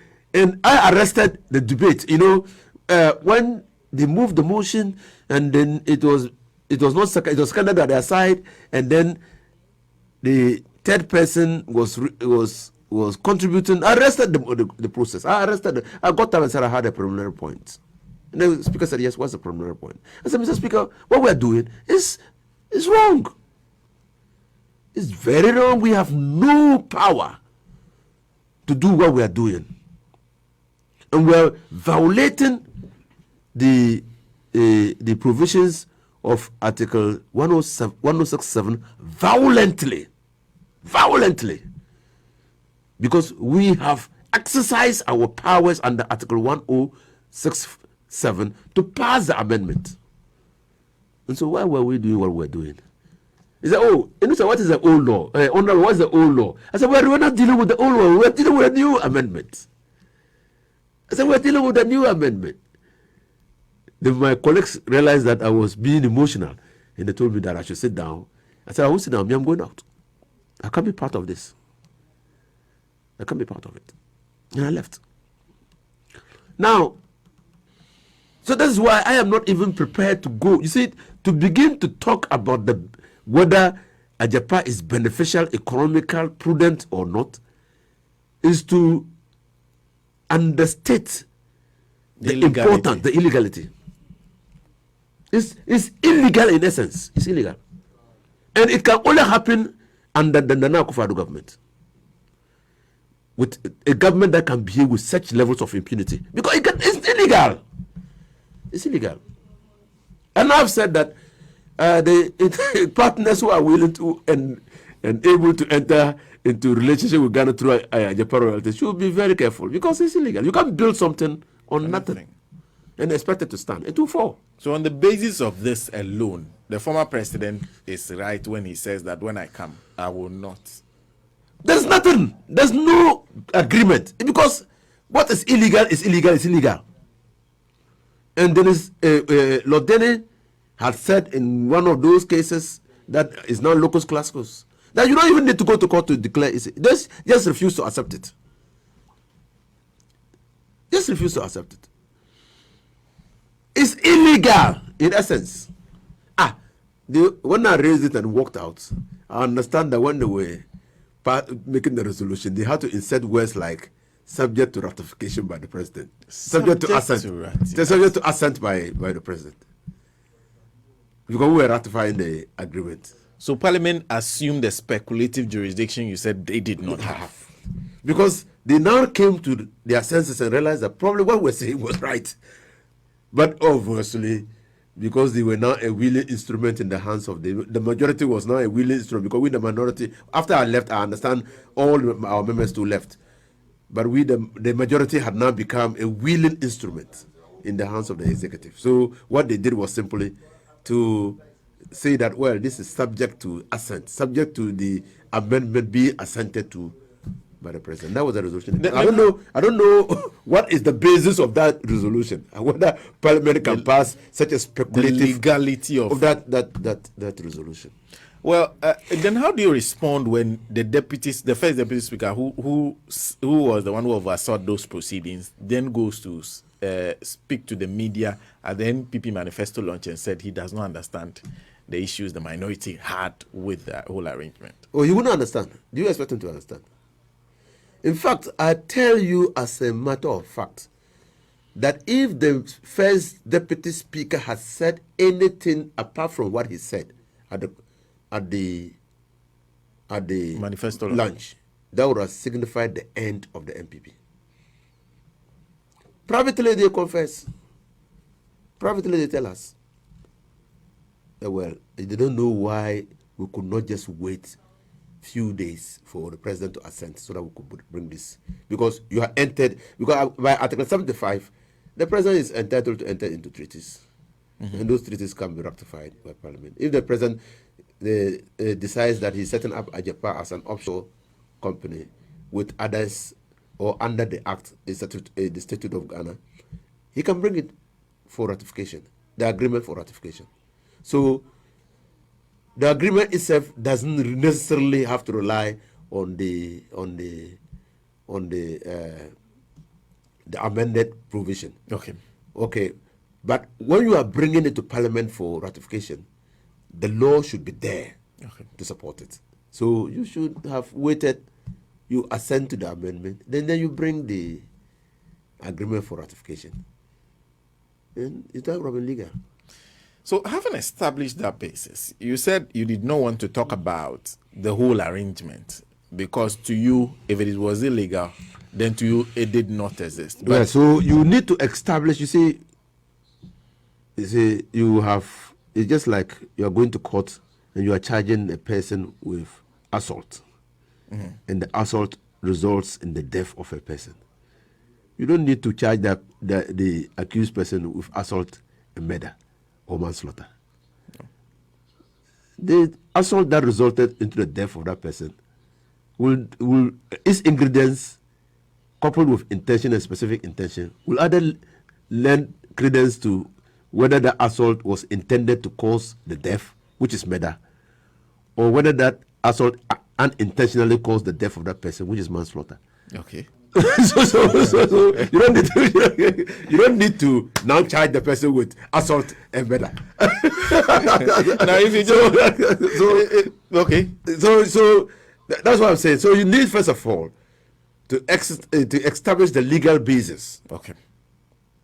I arrested the debate. When they moved the motion, and then it was not second, it was scanned at their side, and then the third person was contributing. I arrested the process. I got them and said I had a preliminary point. And the Speaker said, yes, what's the preliminary point? I said, Mr. Speaker, what we're doing is wrong. It's very wrong. We have no power to do what we are doing. And we're violating the provisions of Article 1067 violently. Because we have exercised our powers under Article 1067 to pass the amendment. And so why were we doing what we're doing? He said, oh, Inusah, what is the old law? Honorable, what's the old law? I said, we're not dealing with the old law. We're dealing with a new amendment. I said, we're dealing with a new amendment. Then my colleagues realized that I was being emotional. And they told me that I should sit down. I said, I won't sit down. I'm going out. I can't be part of this. I can't be part of it. And I left. Now, so that's why I am not even prepared to go. You see, to begin to talk about whether Ajapa is beneficial, economical, prudent or not, is to understate the importance, the illegality. It's illegal in essence. It's illegal. And it can only happen under the Nana Akufo-Addo government. With a government that can behave with such levels of impunity. Because it's illegal. It's illegal. And I've said that the partners who are willing to and able to enter into relationship with Ghana through Japan royalty should be very careful because it's illegal. You can't build something on nothing and expect it to stand. It will fall. So on the basis of this alone, the former president is right when he says that when I come, I will not. There's nothing. There's no agreement because what is illegal is illegal is illegal. And then Lord Denny had said in one of those cases that is now locus classicus that you don't even need to go to court to declare it. Just refuse to accept it. Just refuse to accept it. It's illegal in essence. When I raised it and walked out, I understand that when they were making the resolution, they had to insert words like subject to ratification by the president, subject to assent by the president, because we were ratifying the agreement. So Parliament assumed the speculative jurisdiction you said they did not have, because they now came to their senses and realized that probably what we're saying was right, but obviously because they were now a willing instrument in the hands of the majority was now a willing instrument, because we the minority, after I left, I understand all our members too left, but we the majority had now become a willing instrument in the hands of the executive. So what they did was simply to say that, well, this is subject to assent, subject to the amendment being assented to by the president. That was the resolution. I don't know what is the basis of that resolution, and whether Parliament can pass such a speculative legality of that resolution. Well, then how do you respond when the first deputy speaker, who was the one who oversaw those proceedings, then goes to speak to the media at the NPP manifesto launch and said he does not understand the issues the minority had with the whole arrangement? Oh, you wouldn't understand. Do you expect him to understand? In fact, I tell you as a matter of fact that if the first deputy speaker had said anything apart from what he said at the manifesto launch, that would have signified the end of the NPP. Privately, they confess. Privately, they tell us that, well, they don't know why we could not just wait few days for the president to assent so that we could bring this, because you are entered, because by Article 75 the president is entitled to enter into treaties, and those treaties can be ratified by Parliament. If the president decides that he's setting up Ajapa as an offshore company with others or under the act, the statute of Ghana, he can bring it for ratification, the agreement for ratification. So the agreement itself doesn't necessarily have to rely on the amended provision. Okay. But when you are bringing it to Parliament for ratification, the law should be there to support it. So you should have waited, you assent to the amendment, then you bring the agreement for ratification. And is that robbing legal? So, having established that basis, you said you did not want to talk about the whole arrangement because to you, if it was illegal, then to you, it did not exist. But Yeah, so you need to establish, you see, you have, it's just like you are going to court and you are charging a person with assault. And the assault results in the death of a person. You don't need to charge the accused person with assault and murder or manslaughter. The assault that resulted into the death of that person will its ingredients coupled with intention and specific intention will either lend credence to whether the assault was intended to cause the death, which is murder, or whether that assault unintentionally caused the death of that person, which is manslaughter. okay. So you don't need to now charge the person with assault and murder. Now, if you just okay, So that's what I'm saying. So you need first of all to establish the legal basis okay,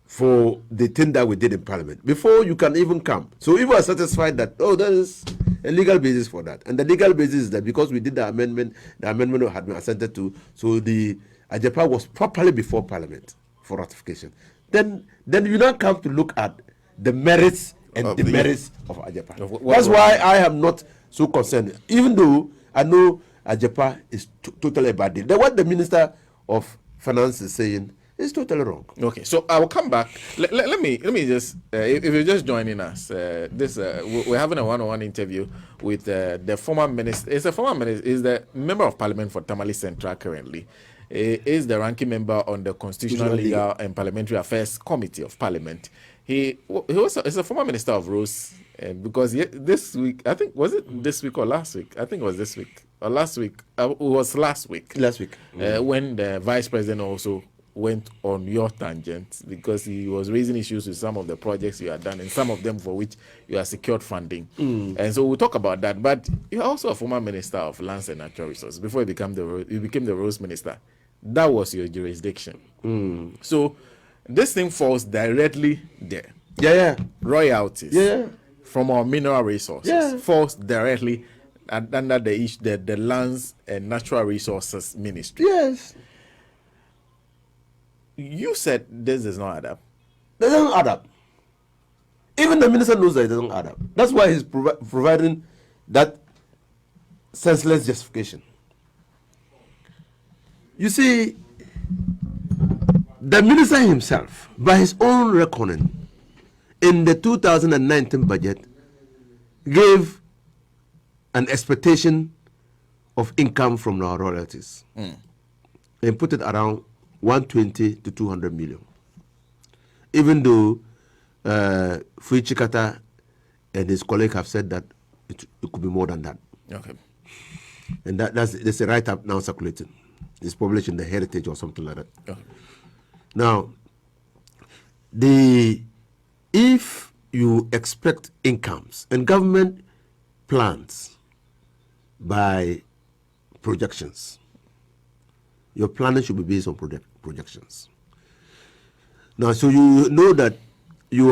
for the thing that we did in Parliament before you can even come. So if we are satisfied that there is a legal basis for that, and the legal basis is that because we did the amendment had been assented to, so the Ajepa was properly before Parliament for ratification. Then you now come to look at the merits and demerits of Ajepa. That's why I am not so concerned, even though I know Ajepa is totally a bad deal. What the Minister of Finance is saying is totally wrong. okay. So I will come back. Let me just if you're just joining us, we're having a one-on-one interview with the former minister. It's a former minister. Is the member of Parliament for Tamale Central currently. Is the ranking member on the Constitutional, Legal and Parliamentary Affairs Committee of Parliament. He is a former minister of Roads, because this week, I think, was it this week or last week? I think it was this week or last week. It was last week. Last week. When the vice president also went on your tangent because he was raising issues with some of the projects you had done and some of them for which you have secured funding. And so we'll talk about that. But you're also a former minister of Lands and Natural Resources before you became the Roads Minister. That was your jurisdiction. So this thing falls directly there. Yeah. Royalties from our mineral resources falls directly under the Lands and Natural Resources Ministry. Yes. You said this does not add up. That doesn't add up. Even the minister knows that it doesn't add up. That's why he's providing that senseless justification. You see, the minister himself, by his own reckoning, in the 2019 budget, gave an expectation of income from our royalties and put it around 120 to 200 million. Even though Fui Chikata and his colleague have said that it could be more than that. Okay. And there's a write-up now circulating. It's published in the Heritage or something like that. Okay. Now, if you expect incomes and government plans by projections, your planning should be based on projections. Now, so you know that you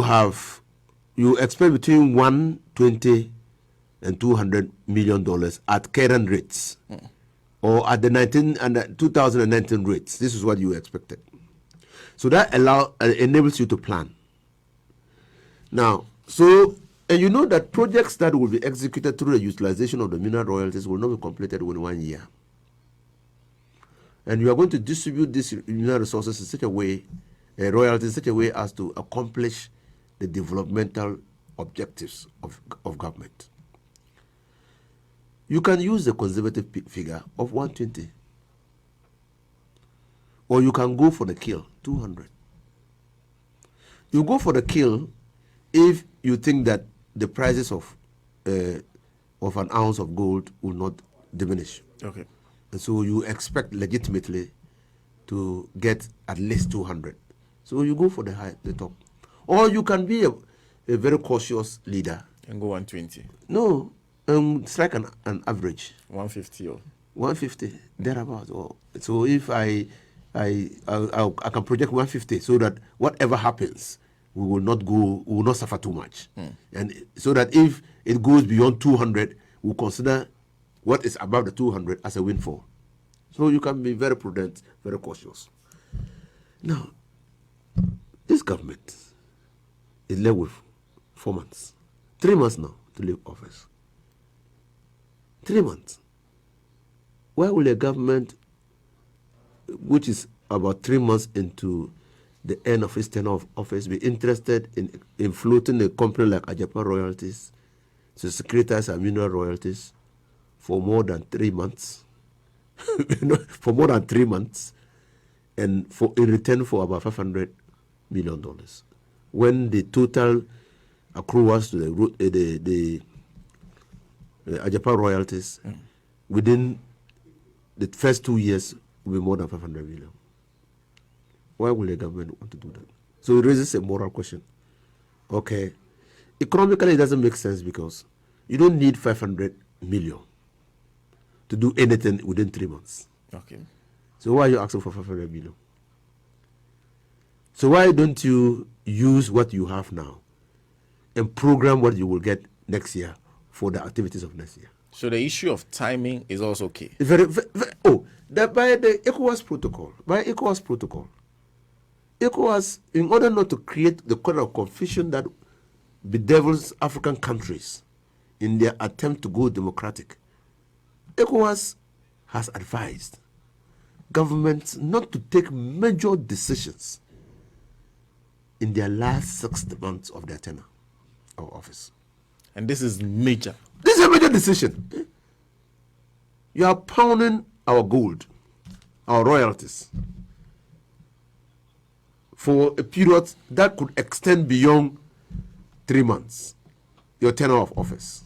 expect between $120 and $200 million at current rates, or at the 2019 rates. This is what you expected. So that enables you to plan. Now, and you know that projects that will be executed through the utilization of the mineral royalties will not be completed within 1 year. And you are going to distribute these mineral resources in such a way, royalties in such a way as to accomplish the developmental objectives of government. You can use the conservative figure of 120. Or you can go for the kill, 200. You go for the kill if you think that the prices of an ounce of gold will not diminish. Okay. And so you expect legitimately to get at least 200. So you go for the top. Or you can be a very cautious leader. And go 120. No, it's like an average. 150 or 150, thereabouts. So if I can project 150 so that whatever happens, we will not suffer too much. And so that if it goes beyond 200, we'll consider what is above the 200 as a windfall. So you can be very prudent, very cautious. Now, this government is left with 4 months, 3 months now to leave office. 3 months. Why will a government, which is about 3 months into the end of its tenure of office, be interested in floating a company like Ajapa Royalties to securitize our mineral royalties for more than 3 months? For more than 3 months, and in return for about $500 million, when the total accruals to the Ajapa royalties within the first 2 years will be more than 500 million. Why will the government want to do that? So it raises a moral question. Okay, economically it doesn't make sense because you don't need 500 million to do anything within 3 months. Okay. So why are you asking for 500 million? So why don't you use what you have now and program what you will get next year for the activities of next year? So the issue of timing is also okay. By the ECOWAS protocol, ECOWAS, in order not to create the kind of confusion that bedevils African countries in their attempt to go democratic, ECOWAS has advised governments not to take major decisions in their last 6 months of their tenure of office. And this is major. This is a major decision. You are pounding our gold, our royalties, for a period that could extend beyond 3 months, your tenure of office.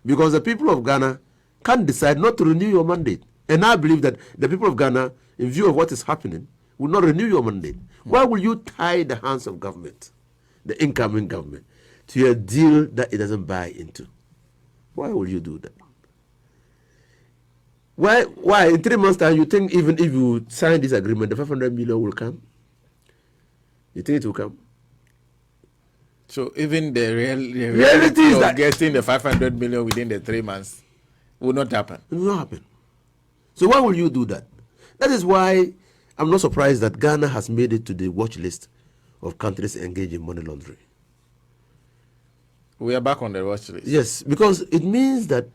Because the people of Ghana can decide not to renew your mandate. And I believe that the people of Ghana, in view of what is happening, will not renew your mandate. Why will you tie the hands of government, the incoming government, to a deal that it doesn't buy into? Why will you do that? Why in 3 months' time you think even if you sign this agreement, the 500 million will come? You think it will come? So even the reality is that getting the 500 million within the 3 months will not happen. It will not happen. So why will you do that? That is why I'm not surprised that Ghana has made it to the watch list of countries engaged in money laundering. We are back on the watch list. Yes, because it means that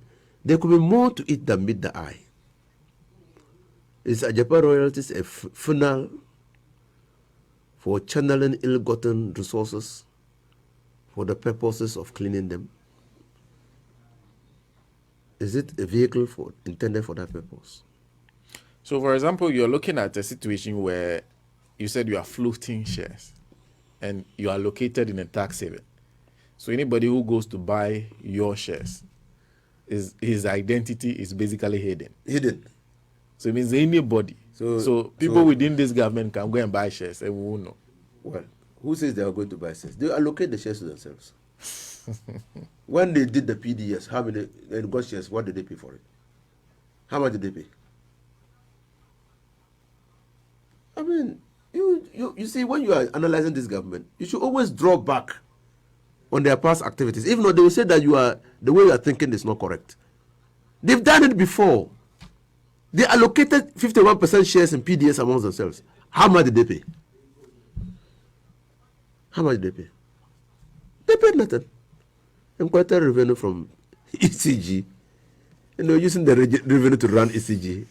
there could be more to it than meet the eye. Is Ajapa royalties a funnel for channeling ill-gotten resources for the purposes of cleaning them? Is it a vehicle intended for that purpose? So, for example, you're looking at a situation where you said you are floating shares and you are located in a tax haven. So anybody who goes to buy your shares, his identity is basically hidden. So it means anybody. So people within this government can go and buy shares and we won't know. Well, who says they are going to buy shares? They allocate the shares to themselves. When they did the PDS, how many and got shares? What did they pay for it? How much did they pay? I mean, you see, when you are analyzing this government, you should always draw back on their past activities. Even though they will say that the way you are thinking is not correct. They've done it before. They allocated 51% shares in PDS amongst themselves. How much did they pay? How much did they pay? They paid nothing. And quite a revenue from ECG. And they're using the revenue to run ECG.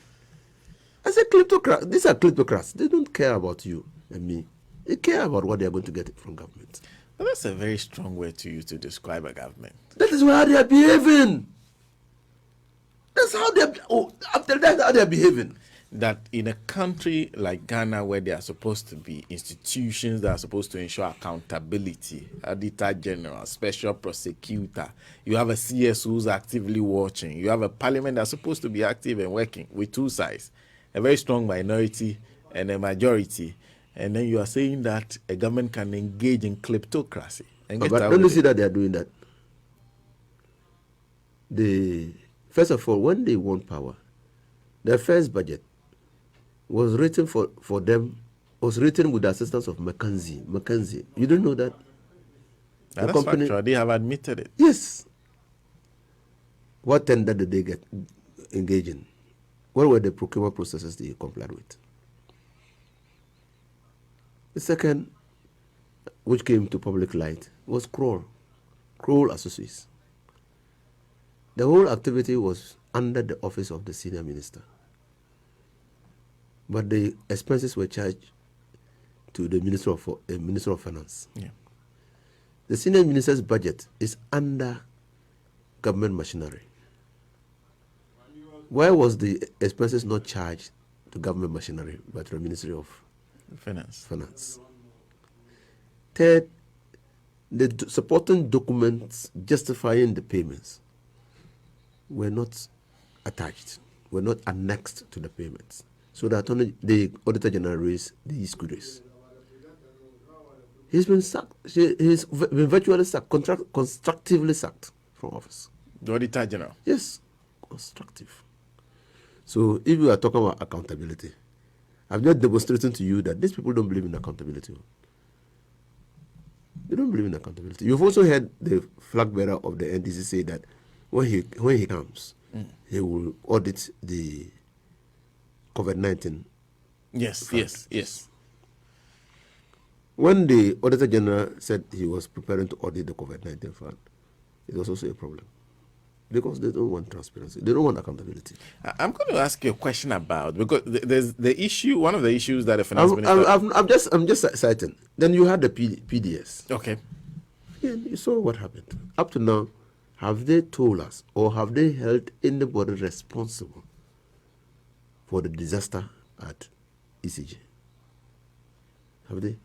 I said, kleptocrats. These are kleptocrats. They don't care about you and me. They care about what they are going to get from government. But that's a very strong word to use to describe a government. That is how they are behaving. That's how they are behaving. That in a country like Ghana, where there are supposed to be institutions that are supposed to ensure accountability, Auditor General, Special Prosecutor, you have a CS who's actively watching, you have a parliament that's supposed to be active and working with two sides, a very strong minority and a majority, and then you are saying that a government can engage in kleptocracy. But don't you see that they are doing that? First of all, when they won power, their first budget was written for them, was written with the assistance of McKinsey. You don't know that? That's factual. They have admitted it. Yes. What tender did they get engaged in? What were the procurement processes they complied with? The second, which came to public light, was Kroll Associates. The whole activity was under the office of the senior minister, but the expenses were charged to the Minister of Finance. Yeah. The senior minister's budget is under government machinery. Why was the expenses not charged to government machinery but to the Ministry of Finance? Third, the supporting documents justifying the payments were not attached, were not annexed to the payments. So that only the Auditor General raised these queries. He's been sacked. He's been virtually sacked, constructively sacked from office. The Auditor General? Yes, constructive. So if you are talking about accountability, I'm just demonstrating to you that these people don't believe in accountability. They don't believe in accountability. You've also heard the flag bearer of the NDC say that when he comes, he will audit the COVID-19. Yes. When the Auditor General said he was preparing to audit the COVID-19 fund, it was also a problem. Because they don't want transparency. They don't want accountability. I'm going to ask you a question about, because there's the issue, one of the issues that the finance minister... I'm just citing. Then you had the PDS. Okay. Yeah, you saw what happened. Up to now, have they told us or have they held anybody responsible for the disaster at ECG? Have they?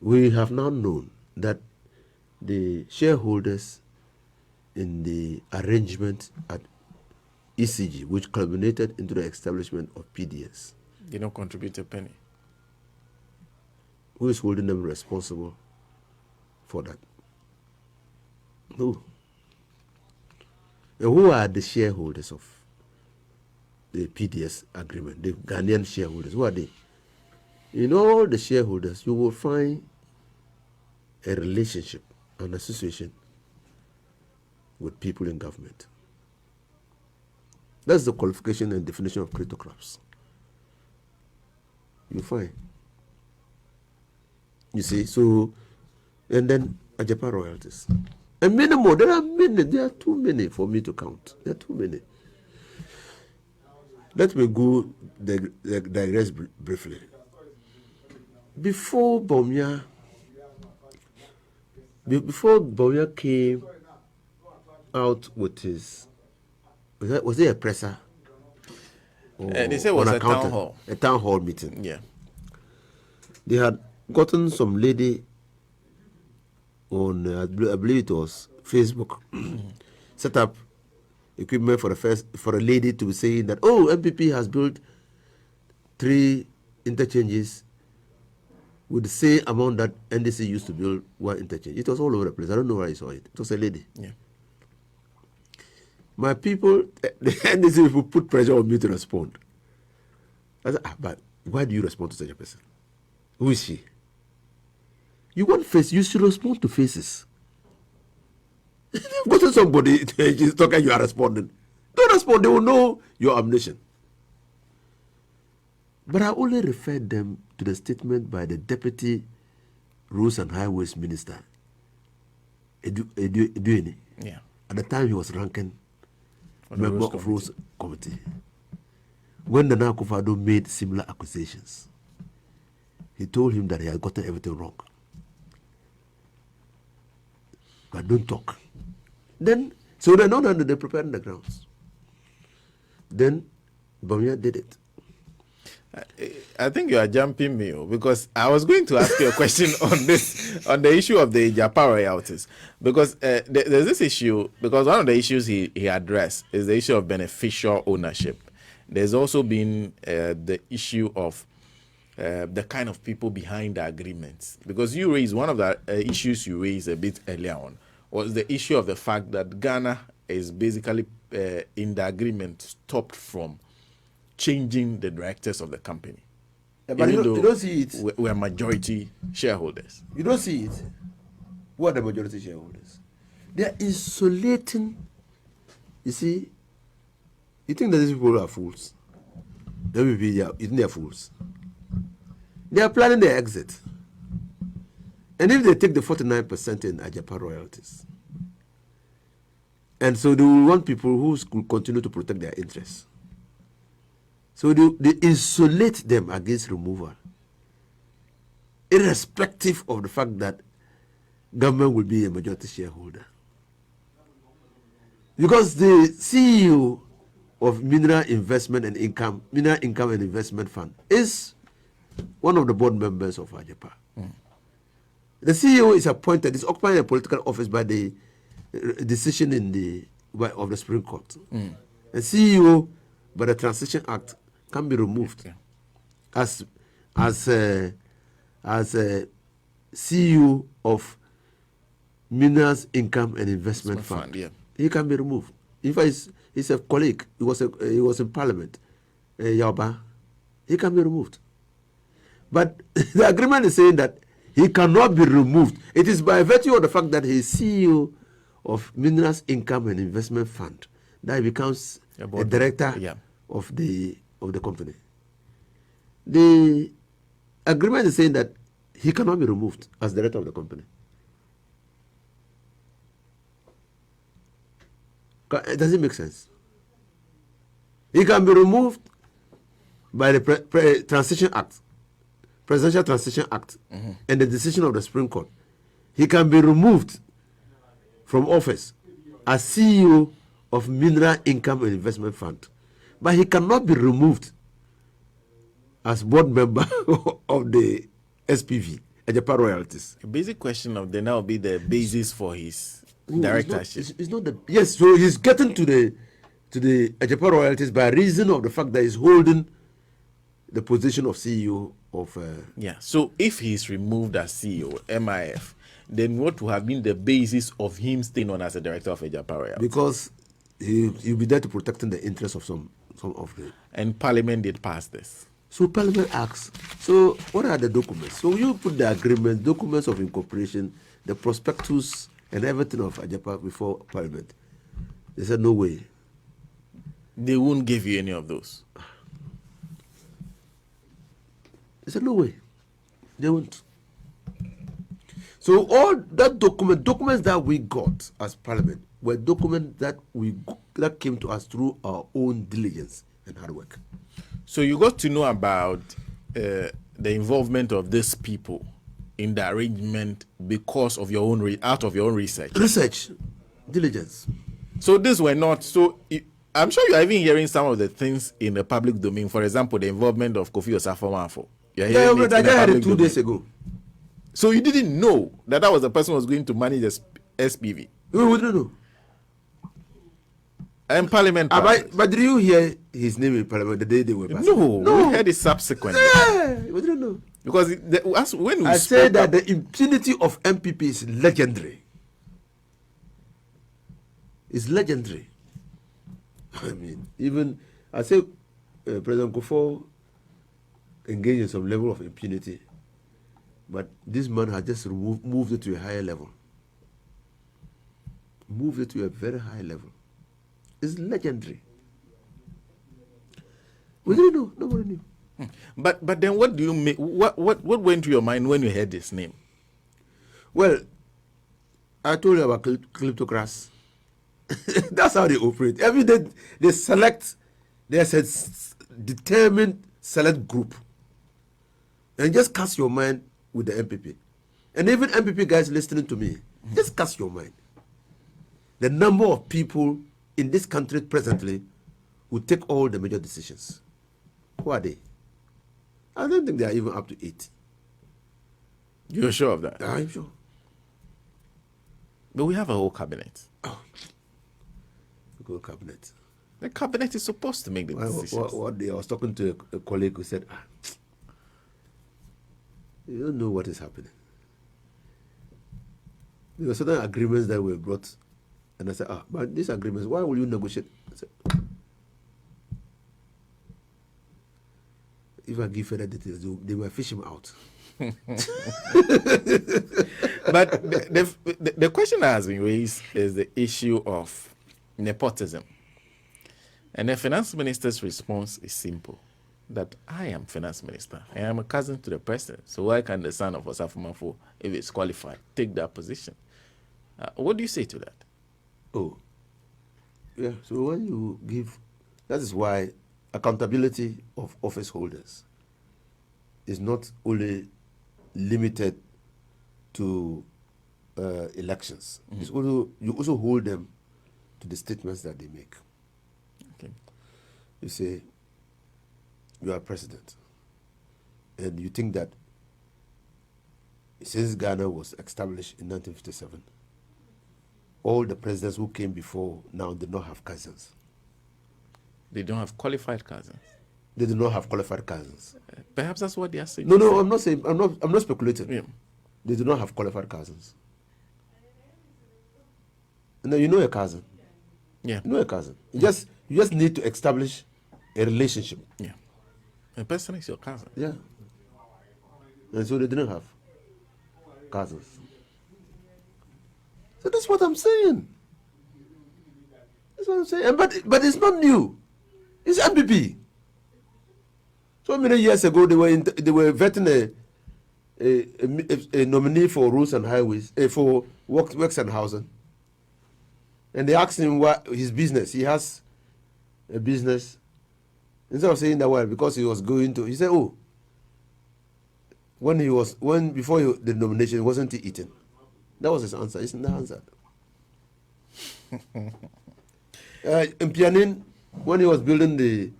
We have now known that the shareholders in the arrangement at ECG, which culminated into the establishment of PDS, they don't contribute a penny. Who is holding them responsible for that? Who? And who are the shareholders of the PDS agreement, the Ghanaian shareholders? Who are they? In all the shareholders, you will find a relationship, an association with people in government. That's the qualification and definition of cryptocrats. You find. You see, so, and then Ajapa royalties. And many more. There are too many for me to count. There are too many. Let me go digress briefly. Before Bawumia came out with his, was it a presser? They said it was a town hall. A town hall meeting. Yeah. They had gotten some lady on, I believe it was Facebook, set up equipment for a lady to be saying that, oh, MPP has built 3 interchanges with the same amount that NDC used to build 1 interchange. It was all over the place. I don't know where I saw it. It was a lady. Yeah. My people, the NDC people put pressure on me to respond. I said, but why do you respond to such a person? Who is she? You want face, you should respond to faces. Go to somebody, she's talking, you are responding. Don't respond, they will know your ambition. But I only referred them to the statement by the Deputy Roads and Highways Minister, Edueni. Yeah. At the time he was ranking member of Roads Committee. When the Akufo-Addo made similar accusations, he told him that he had gotten everything wrong. But don't talk. Then, so they know that they're preparing the grounds. Then, Bawumia did it. I think you are jumping me, because I was going to ask you a question on the issue of the Japa royalties, because there's this issue, because one of the issues he addressed is the issue of beneficial ownership. There's also been the issue of the kind of people behind the agreements, because you raised one of the issues you raised a bit earlier on was the issue of the fact that Ghana is basically in the agreement stopped from changing the directors of the company. but even you don't see it. We're majority shareholders. You don't see it. Who are the majority shareholders? They are insulating. You see, you think that these people are fools. You think they are fools. They are planning their exit. And if they take the 49% in Ajapa royalties, and so they will want people who will continue to protect their interests. So they insulate them against removal, irrespective of the fact that government will be a majority shareholder. Because the CEO of Mineral Income and Investment Fund is one of the board members of Ajapa. The CEO is appointed, is occupying a political office by the decision of the Supreme Court. The CEO, by the Transition Act, can be removed as CEO of Minerals Income and Investment Fund. Yeah. He can be removed. In fact, he's a colleague. He was in Parliament. Yaba. He can be removed. But the agreement is saying that he cannot be removed. It is by virtue of the fact that he is CEO of Minerals Income and Investment Fund that he becomes a director of the company. The agreement is saying that he cannot be removed as director of the company. Does it make sense? He can be removed by the Transition Act, Presidential Transition Act, and the decision of the Supreme Court. He can be removed from office as CEO of Mineral Income and Investment Fund, but he cannot be removed as board member of the SPV, Ajapa Royalties. A basic question of then now be the basis for his directorship. It's not the yes. So he's getting to the Ajapa Royalties by reason of the fact that he's holding the position of CEO of. So if he's removed as CEO, MIF, then what would have been the basis of him staying on as a director of Ajapa Royalties? Because he'll be there to protecting the interests of some of the. And Parliament did pass this. So Parliament asks, so what are the documents? So you put the agreement, documents of incorporation, the prospectus, and everything of Ajapa before Parliament. They said, no way. They won't give you any of those. They said, no way. They won't. So all that documents that we got as Parliament were documents that came to us through our own diligence and hard work. So you got to know about the involvement of these people in the arrangement because of your own out of your own research. Research, diligence. So these were not so. I'm sure you are even hearing some of the things in the public domain. For example, the involvement of Kofi Osafo-Maafo. I heard it 2 days ago. So you didn't know that was the person who was going to manage the SPV. We didn't know. And Parliament. But did you hear his name in Parliament the day they were passing? No. We heard it subsequently. Yeah, we didn't know. Because I said that the impunity of MPP is legendary. It's legendary. I mean, even I say President Kufuor engaged in some level of impunity, but this man has just moved it to a higher level. Moved it to a very high level. It's legendary. We didn't know. Nobody knew. But then what do you make? What went to your mind when you heard this name? Well, I told you about kleptocrats. That's how they operate. Every day they select. There's a determined select group, and just cast your mind with the MPP. And even MPP guys listening to me, just cast your mind. The number of people in this country presently who take all the major decisions. Who are they? I don't think they are even up to 8. You're sure of that? I'm sure. But we have a whole cabinet. Oh, the whole cabinet. The cabinet is supposed to make the decisions. I was talking to a colleague who said, you don't know what is happening. There were certain agreements that were brought, and I said, but these agreements, why will you negotiate? I said, if I give further details, they will fish him out. But the question that has been raised is the issue of nepotism. And the finance minister's response is simple, that I am finance minister. I am a cousin to the president. So why can't the son of Osafo Mafo, if it's qualified, take that position? What do you say to that? Oh, yeah. So when you give, that is why accountability of office holders is not only limited to elections. It's also, you also hold them to the statements that they make. Okay. You say, you are president, and you think that since Ghana was established in 1957, all the presidents who came before now did not have cousins. They don't have qualified cousins. They do not have qualified cousins. Perhaps that's what they are saying. No, I'm not saying. I'm not speculating. Yeah. They do not have qualified cousins. No, you know a cousin. Yeah. You know a cousin. You just need to establish a relationship. Yeah. A person is your cousin. Yeah. And so they didn't have cousins. So that's what I'm saying. That's what I'm saying. But it's not new. It's MPP. So many years ago, they were vetting a nominee for roads and highways, for works and housing. And they asked him what his business. He has a business. Instead of saying that, well, because he was going to, he said, oh, before the nomination, wasn't he eating? That was his answer. Isn't that answer? In Pianin, when he was building the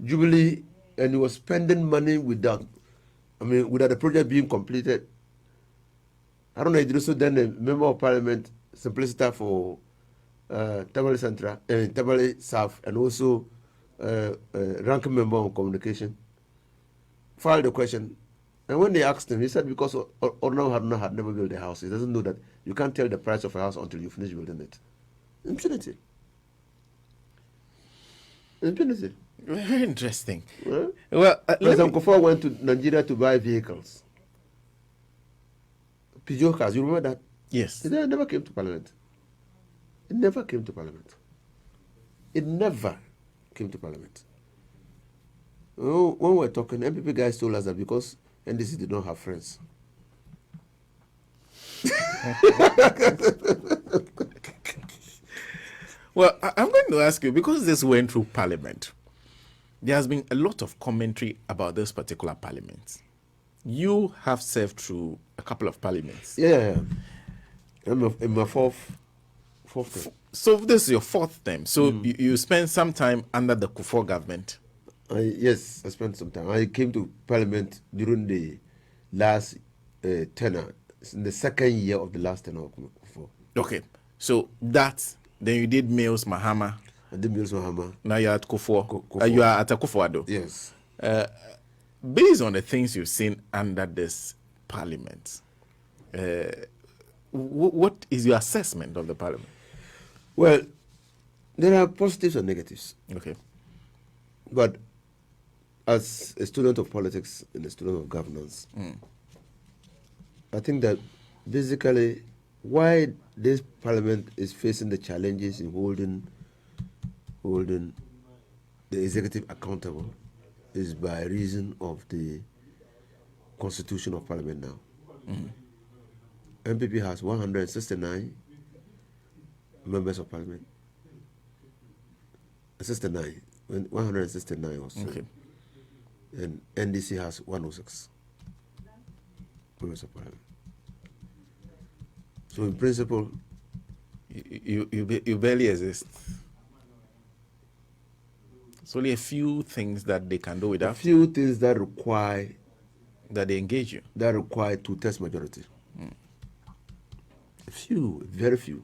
Jubilee and he was spending money without the project being completed, I don't know, he also then a member of parliament, simpliciter for Tamale Central, Tamale South, and also ranking member on communication, filed the question. And when they asked him, he said because Orno had never built a house. He doesn't know that you can't tell the price of a house until you finish building it. Impunity. Impunity. Very interesting. Huh? Well, President Kufuor went to Nigeria to buy vehicles. Peugeot cars, you remember that? yes. It never came to Parliament. It never came to Parliament. It never came to Parliament. Oh, when we were talking, MPP guys told us that because NDC did not have friends. Well, I'm going to ask you, because this went through Parliament, there has been a lot of commentary about this particular Parliament. You have served through a couple of parliaments. Yeah. I'm in my fourth term. So this is your fourth term. So you spent some time under the Kufuor government. Yes, I spent some time. I came to Parliament during the last tenure, in the second year of the last tenure of Kufuor. Okay. So then you did Mills Mahama. I did Mills Mahama. Now you're at Kufuor. You are at Akufo-Addo. Yes. Based on the things you've seen under this Parliament, what is your assessment of the Parliament? Well, there are positives and negatives. Okay. But as a student of politics and a student of governance, I think that basically why this Parliament is facing the challenges in holding the executive accountable is by reason of the constitution of Parliament now. MPP has 169 members of Parliament. 169 or so. Okay. And NDC has 106 members of Parliament. So in principle, you barely exist. It's only a few things that they can do a without, few things that require that they engage you. two-thirds majority. A few, very few.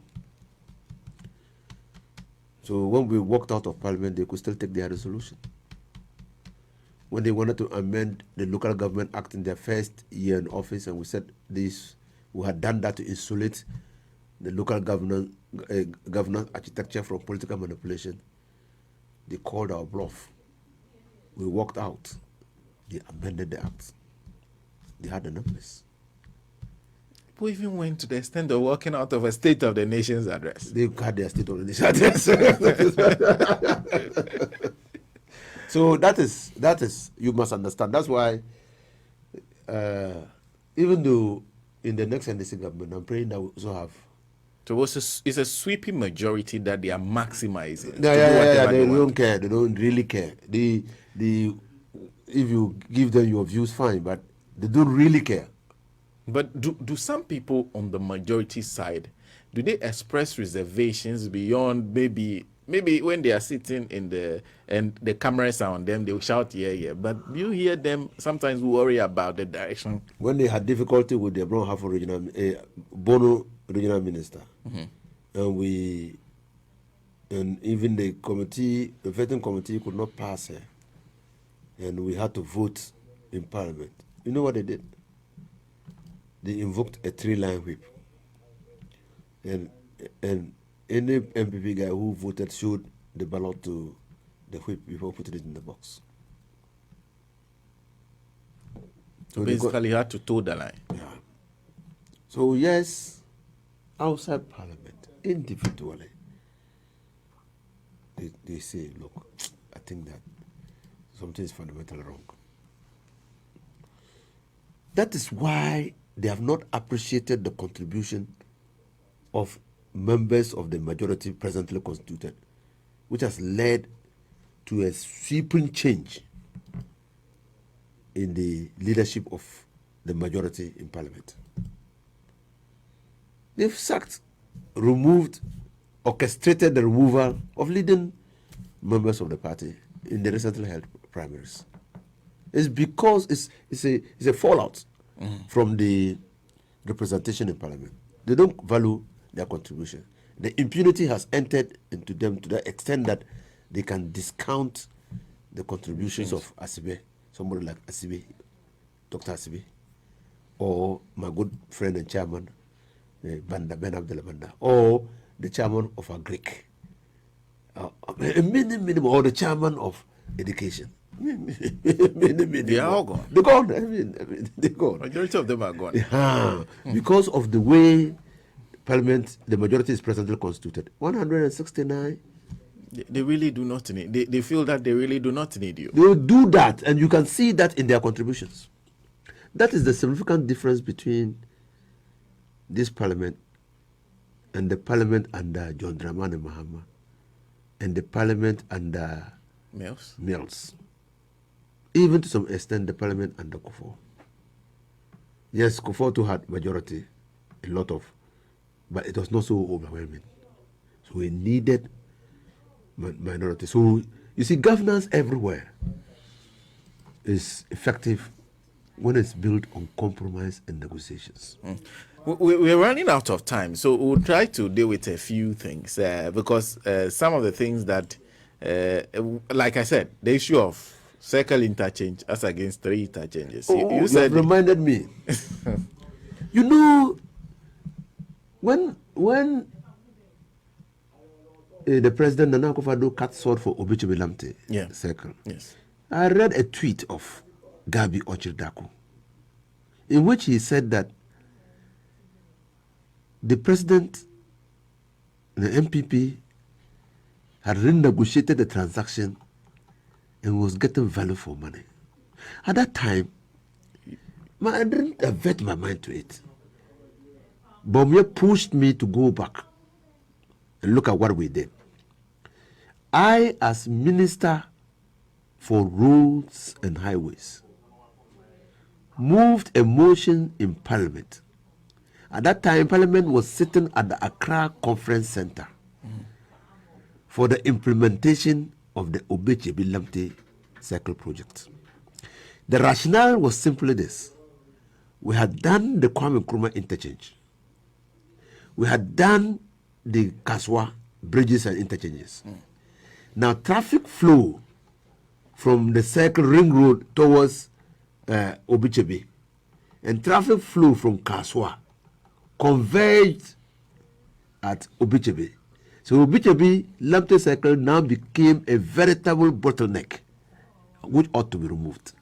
So when we walked out of Parliament, they could still take their resolution. When they wanted to amend the Local Government Act in their first year in office, and we said this, we had done that to insulate the local governance architecture from political manipulation, they called our bluff. We walked out. They amended the act. They had the numbers. People even went to the extent of walking out of a State of the Nation's address. They had their State of the Nation address. So that is you must understand. That's why even though in the next NDC government, I'm praying that we also have. So it's a sweeping majority that they are maximizing. Yeah. They don't care. They don't really care. If you give them your views, fine, but they don't really care. But do some people on the majority side, do they express reservations beyond maybe when they are sitting and the cameras are on them, they will shout, yeah. But you hear them sometimes worry about the direction. When they had difficulty with the Brown Half regional, Bono regional minister, and even the vetting committee could not pass her, and we had to vote in parliament. You know what they did? They invoked a 3-line whip, and any MPP guy who voted showed the ballot to the whip before putting it in the box. So basically, you had to toe the line. Yeah. So yes, outside parliament, individually, they say, look, I think that something is fundamentally wrong. That is why they have not appreciated the contribution of members of the majority presently constituted, which has led to a sweeping change in the leadership of the majority in parliament. They've orchestrated the removal of leading members of the party in the recently held primaries. It's because it's a fallout from the representation in parliament. They don't value their contribution. The impunity has entered into them to the extent that they can discount the contributions of Asibe, somebody like Asibe, Dr. Asibe, or my good friend and chairman, Ben Abdullah Banda, or the chairman of a Greek, minimum, or the chairman of education. They are all gone. They're gone. They're gone. Majority of them are gone. Because of the way parliament, the majority is presently constituted. 169. They really do not need. They feel that they really do not need you. They will do that, and you can see that in their contributions. That is the significant difference between this parliament and the parliament under John Dramani Mahama and the parliament under Mills. Even to some extent, the parliament under Kufuor. Yes, Kufuor too had majority, a lot of, but it was not so overwhelming. So we needed minority. So you see, governance everywhere is effective when it's built on compromise and negotiations. We're running out of time, so we'll try to deal with a few things because some of the things that, like I said, the issue of circle interchange as against 3 interchanges. You said reminded me. You know, when the president Nana Akufo-Addo cut sword for Obichebe Lamte circle, I read a tweet of Gabi Ochirdaku in which he said that the president, the MPP, had renegotiated the transaction and was getting value for money. At that time, I didn't avert my mind to it. Bomye pushed me to go back and look at what we did. I, as Minister for Roads and Highways, moved a motion in Parliament. At that time, Parliament was sitting at the Accra Conference Center for the implementation of the Obichebe Lamte Circle project. The rationale was simply this. We had done the Kwame Nkrumah interchange. We had done the Kaswa bridges and interchanges. Now traffic flow from the Circle Ring Road towards Obichebe and traffic flow from Kaswa converged at Obichebe. So Obichebe Lamte Circle now became a veritable bottleneck which ought to be removed.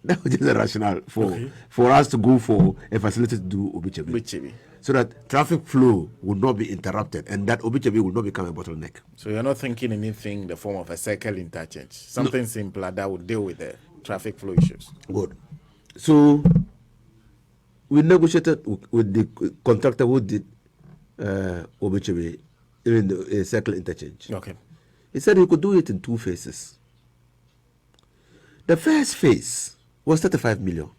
That was just a rationale for us to go for a facility to do Obichebi. Obichebi. So that traffic flow would not be interrupted and that Obichebi would not become a bottleneck. So you're not thinking anything in the form of a circle interchange, something simpler that would deal with the traffic flow issues. Good. So we negotiated with the contractor who did Obichebi, even the circle interchange. Okay. He said he could do it in 2 phases. The first phase was 35 million.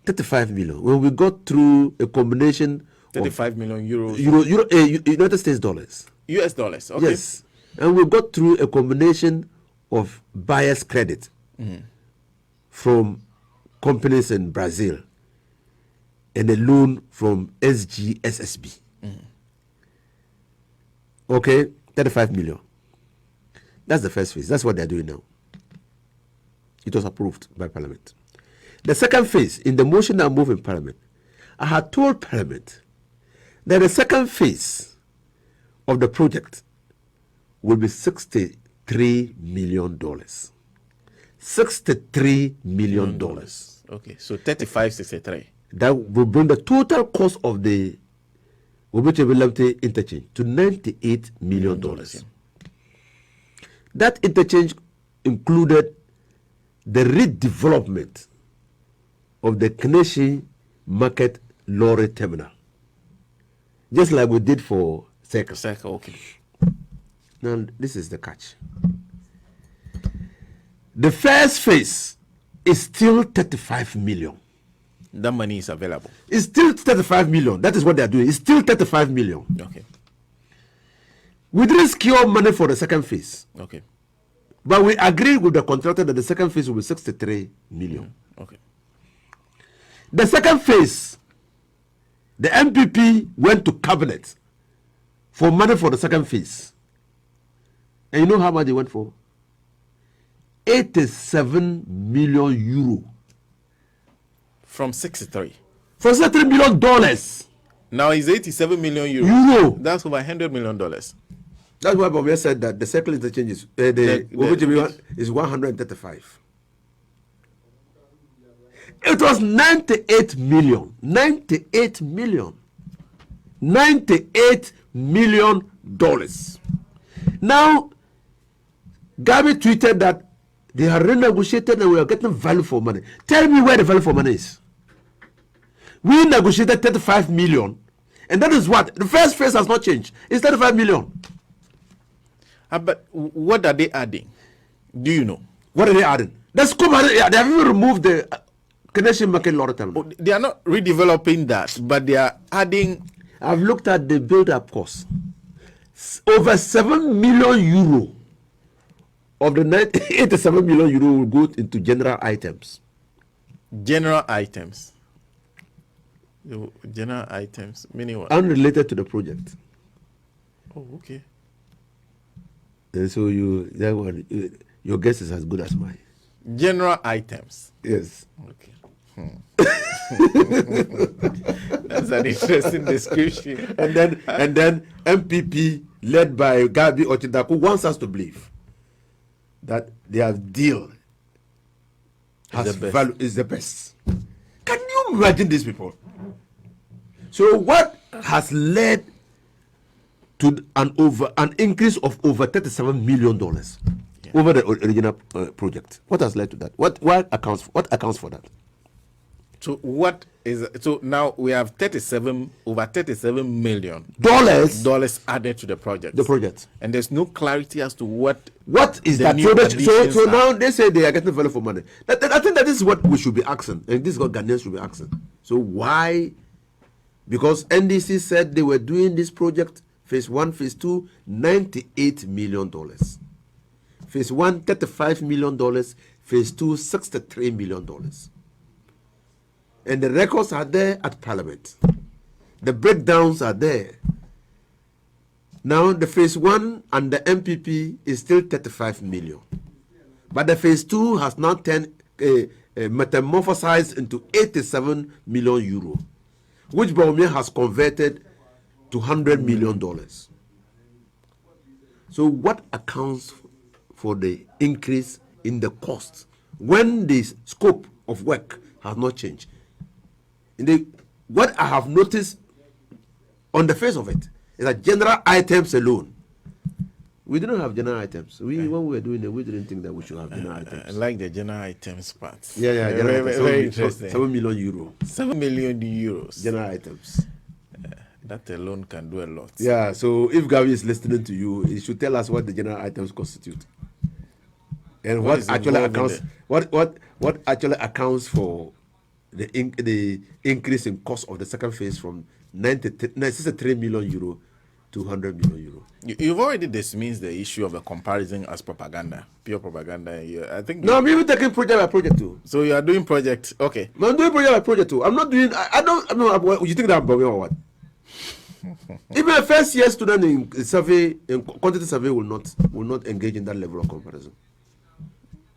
35 million. When we got through a combination 35 million euros. United States dollars. US dollars, okay. Yes. And we got through a combination of buyer's credit from companies in Brazil and a loan from SGSSB. Okay, 35 million. That's the first phase. That's what they're doing now. It was approved by Parliament. The second phase, in the motion that moved in Parliament, I had told Parliament that the second phase of the project will be $63 million. $63 million. Okay, so 35, 63. That will bring the total cost of the Obichebi interchange to $98 million. Yeah. That interchange included the redevelopment of the Kneshi Market Lorry Terminal, just like we did for Circle. Circle, okay. Now, this is the catch. The first phase is still 35 million. That money is available. It's still 35 million. That is what they are doing. It's still 35 million. Okay. We didn't secure money for the second phase. Okay. But we agreed with the contractor that the second phase will be 63 million. Okay. The second phase, the MPP went to cabinet for money for the second phase. And you know how much they went for? 87 million euro. From 63. For $63 million. Now it's 87 million euros. Euro. That's over $100 million. That's why Bombay said that the circle interchange is is 135. It was 98 million. 98 million. $98 million. Now, Gabi tweeted that they are renegotiated and we are getting value for money. Tell me where the value for money is. We negotiated 35 million. And that is what? The first phase has not changed. It's 35 million. But what are they adding? Do you know? What are they adding? The scope, they have even removed the Canadian Market Lorry Terminal. They are not redeveloping that, but they are adding. I've looked at the build-up cost. Over 7 million euro of the 87 million euro will go into general items. General items. General items, meaning what? Unrelated to the project. Oh, okay. And so your guess is as good as mine. General items. Yes. Okay. That's an interesting description. And then MPP led by Gabi Ochidaku wants us to believe that their deal has value, is the best. Can you imagine these people? So what has led to an increase of over $37 million over the original project? What has led to that? What accounts for that? So now we have over 37 million dollars added to the project. The project, and there's no clarity as to what is that. So now they say they are getting value for money. I think that this is what we should be asking, and this is what Ghanaians should be asking. So why? Because NDC said they were doing this project phase 1, phase 2, $98 million. Phase 1, $35 million. Phase 2, $63 million. And the records are there at Parliament. The breakdowns are there. Now the phase 1 and the MPP is still 35 million. But the phase 2 has now metamorphosized into 87 million euro, which Baumia has converted to $100 million. So what accounts for the increase in the cost when the scope of work has not changed. What I have noticed on the face of it is that general items alone. We didn't have general items. When we were doing it, we didn't think that we should have general items. I like the general items part. Yeah, very interesting. 7 million euro. 7 million euros. General items. That alone can do a lot. Yeah, so if Gavi is listening to you, he should tell us what the general items constitute. And what actually accounts what actually accounts for the increase in cost of the second phase from 63 million euro to 100 million euro. You've already dismissed the issue of a comparison as propaganda, pure propaganda. I think. No, I'm even taking project by project too. So you are doing project, okay? I'm doing project by project too. I'm not doing. I don't. You think that I'm bugging or what? Even a first year student in survey, in quantity survey, will not engage in that level of comparison.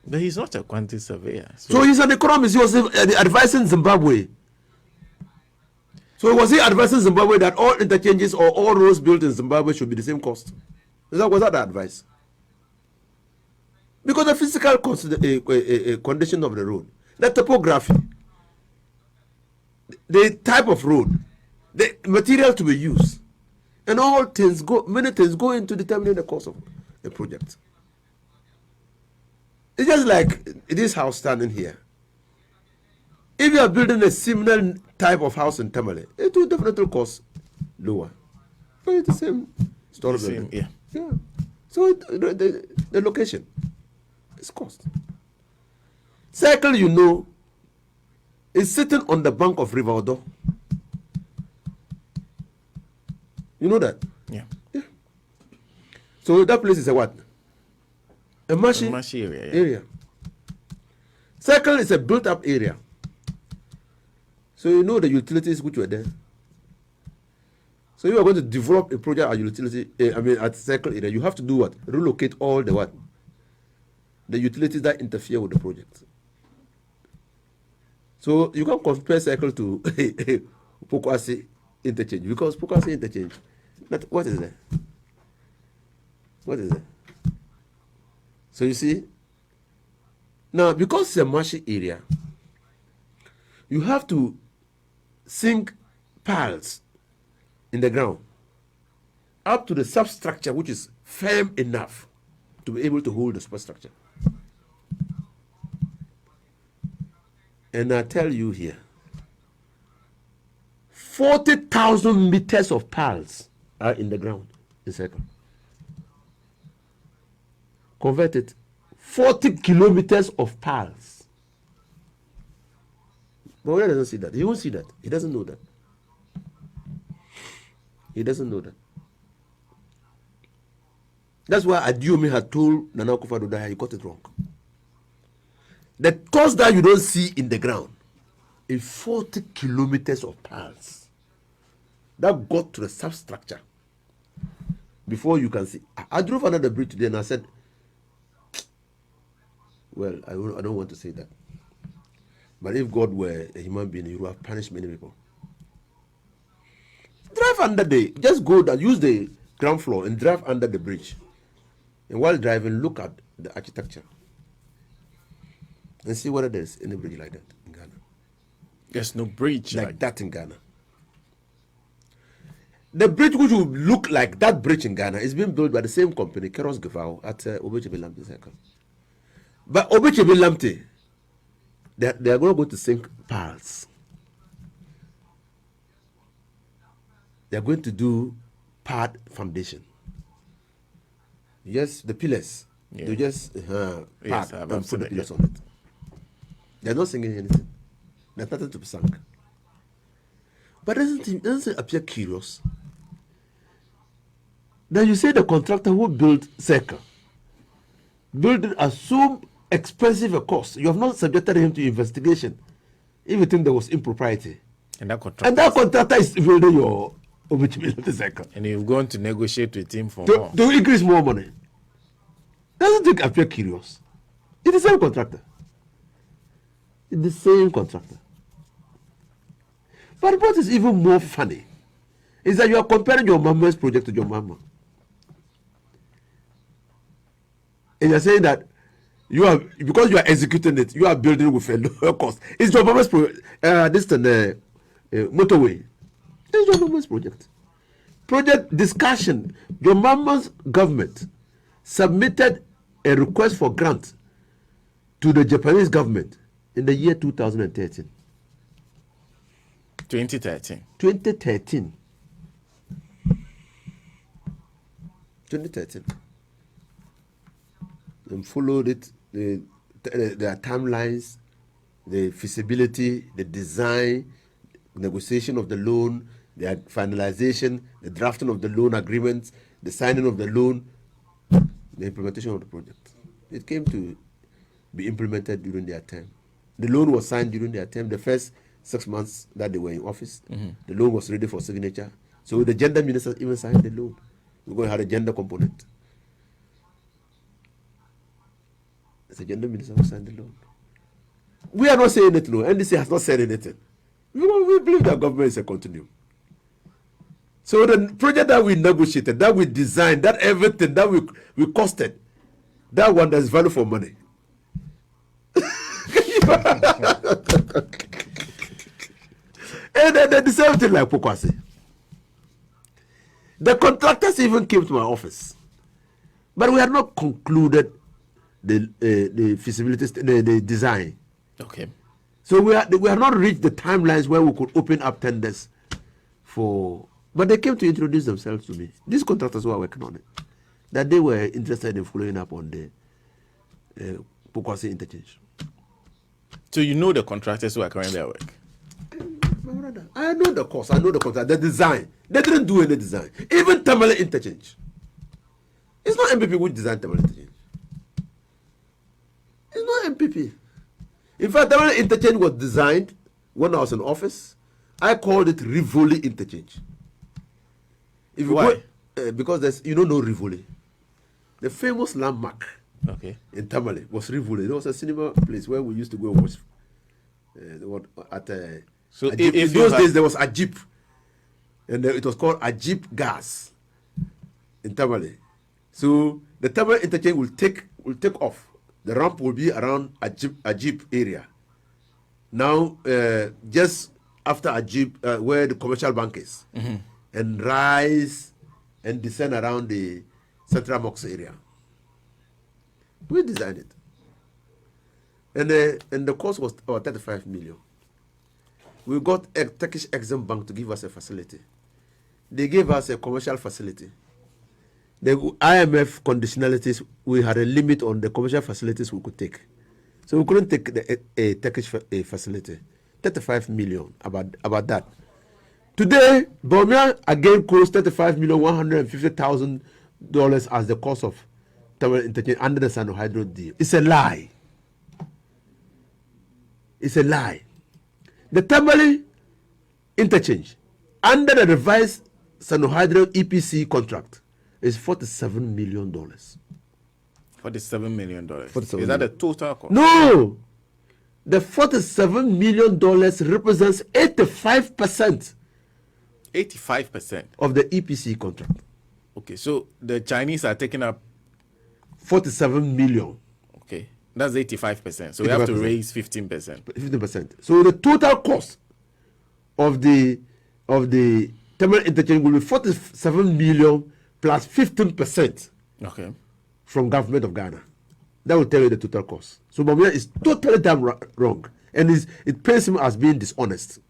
But he's not a quantity surveyor. So he's an economist. He was advising Zimbabwe. So was he advising Zimbabwe that all interchanges or all roads built in Zimbabwe should be the same cost? Was that the advice? Because the physical condition of the road, the topography, the type of road, the material to be used, and many things go into determining the cost of a project. It's just like this house standing here. If you are building a similar type of house in Tamale, it will definitely cost lower. But it's the same story. Yeah. So the location is cost. Circle, is sitting on the bank of River Odo. You know that? Yeah. So that place is a what? A marshy area. Circle is a built-up area. So you know the utilities which were there. So you are going to develop a project at utility. At Circle area, you have to do what? Relocate all the utilities that interfere with the project. So you can compare Circle to Pokwasi interchange, because Pokwasi interchange. What is there? What is there? So you see, now because it's a marshy area, you have to sink piles in the ground up to the substructure, which is firm enough to be able to hold the superstructure. And I tell you here, 40,000 meters of piles are in the ground in Circle. Converted 40 kilometers of piles. But he doesn't see that. He won't see that. He doesn't know that. He doesn't know that. That's why Adiomi had told Nana Akufo-Addo that he got it wrong. The cost that you don't see in the ground is 40 kilometers of piles that got to the substructure before you can see. I drove under the bridge today and I said, well, I don't want to say that. But if God were a human being, he would have punished many people. Drive under just go down, use the ground floor and drive under the bridge. And while driving, look at the architecture. And see whether there's any bridge like that in Ghana. There's no bridge like that in Ghana. The bridge which will look like that bridge in Ghana is being built by the same company, Keros Gevao, at Obechebe Lamte Circle. But Obechebe Lamte, they are going to go to sink piles. They are going to do part foundation. Yes, the pillars. Yeah. They just part and put the pillars on it. They are not sinking anything. There's nothing to be sunk. But doesn't it appear curious? Then you say the contractor who built Circle built it at so expensive a cost. You have not subjected him to investigation if you think there was impropriety. And that contractor is building your Circle. And you've gone to negotiate with him for more. To increase more money. Doesn't it appear curious? It's the same contractor. It's the same contractor. But what is even more funny is that you are comparing your mama's project to your mama. And you're saying that You are, because you are executing it, you are building with a lower cost. It's your Obama's motorway. It's your Obama's project. Project discussion. Your mama's government submitted a request for grant to the Japanese government in the year 2013. 2013. 2013. 2013. And followed it, their timelines, the feasibility, the design, negotiation of the loan, the finalization, the drafting of the loan agreements, the signing of the loan, the implementation of the project. It came to be implemented during their time. The loan was signed during their time. The first 6 months that they were in office, the loan was ready for signature. So the gender minister even signed the loan. We're going to have a gender component. The gender minister who signed the loan. We are not saying anything. No. NDC has not said anything. We believe that government is a continuum. So the project that we negotiated, that we designed, that everything that we costed, that one that's value for money. And then the same thing like Pokwasi. The contractors even came to my office, but we had not concluded the feasibility, the design. Okay. So we have not reached the timelines where we could open up tenders for. But they came to introduce themselves to me. These contractors who are working on it, that they were interested in following up on the Pokwasi interchange. So you know the contractors who are carrying their work? My brother, I know the course, I know the contract, the design. They didn't do any design. Even Tamale interchange. It's not MPP who designed Tamale interchange. It's not MPP. In fact, Tamale interchange was designed when I was in office. I called it Rivoli interchange. If you Why? Go, because there's, you don't know Rivoli. The famous landmark in Tamale was Rivoli. There was a cinema place where we used to go and watch. So in those days there was a Jeep, and it was called a Jeep Gas in Tamale. So the Tamale interchange will take off. The ramp will be around a Jeep area. Now, just after a Jeep, where the commercial bank is, and rise and descend around the Central Mox area. We designed it. And the cost was about 35 million. We got a Turkish Exim Bank to give us a facility. They gave us a commercial facility. The IMF conditionalities, we had a limit on the commercial facilities we could take. So we couldn't take a Turkish facility. 35 million, about that. Today, Bawumia again quotes $35,150,000 as the cost of Tamale interchange under the Sano Hydro deal. It's a lie. It's a lie. The Tamale interchange under the revised Sano Hydro EPC contract is $47 million. $47 million. $47 Is that the total cost? No! The $47 million represents 85% 85% of the EPC contract. Okay, so the Chinese are taking up 47 million. Okay, that's 85%. So we have to raise 15%. 15%. So the total cost of the terminal interchange will be 47 million plus 15%. Okay. From government of Ghana. That will tell you the total cost. So Bawumia is totally damn wrong, and it pains him as being dishonest.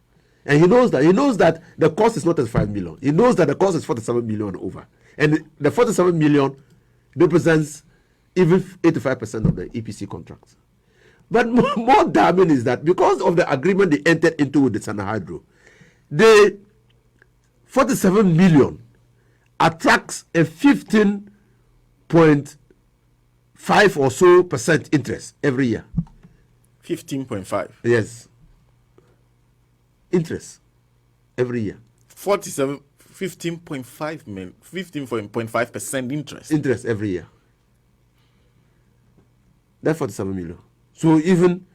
And he knows that the cost is not 35 million. He knows that the cost is 47 million over. And the 47 million represents even 85% of the EPC contract. But more damning is that because of the agreement they entered into with the Sano Hydro, the 47 million attracts a 15.5 or so percent interest every year. 15.5. Yes. Interest every year. 15.5% interest. Interest every year. That's 47 million. So even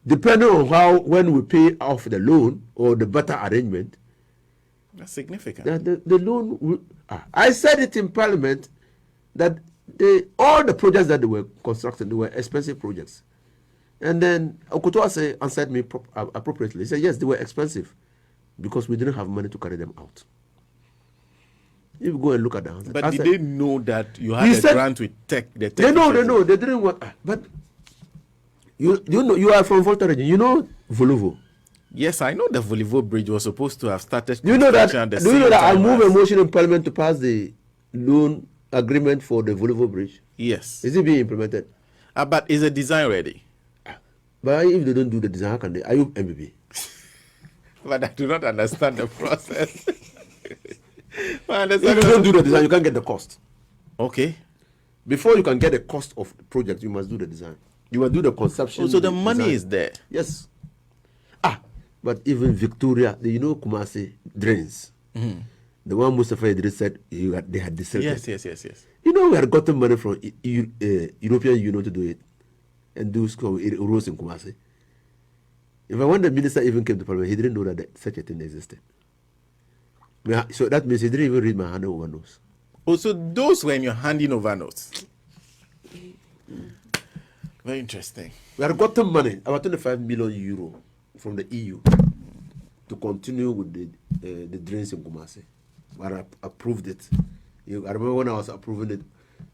depending on when we pay off the loan or the better arrangement, that's significant. The loan will, I said it in Parliament that all the projects that they were constructing, they were expensive projects. And then Okutoa answered me appropriately. He said, yes, they were expensive because we didn't have money to carry them out. If you go and look at the answer. But did they know that you had a grant with tech? They know. They didn't want. But you know, you are from Volta region. You know Volovo. Yes, I know the Volivo Bridge was supposed to have started. Do you know that I moved a motion in Parliament to pass the loan agreement for the Volivo Bridge? Yes. Is it being implemented? But is the design ready? But if they don't do the design, how can they? Are you MBB? But I do not understand the process. If you don't do the design, you can't get the cost. Okay. Before you can get the cost of the project, you must do the design. You must do the conception. So the money is there. Yes. But even Victoria, you know Kumasi drains. Mm-hmm. The one Mustafa Idris said they had deserted. Yes. You know, we had gotten money from European Union to do it and do roads in Kumasi. When the minister even came to Parliament, he didn't know that such a thing existed. So that means he didn't even read my hand over notes. Oh, so those were in your handing over notes. Very interesting. We had gotten money, about 25 million euro from the EU to continue with the drains in Kumasi. But I approved it. I remember when I was approving it,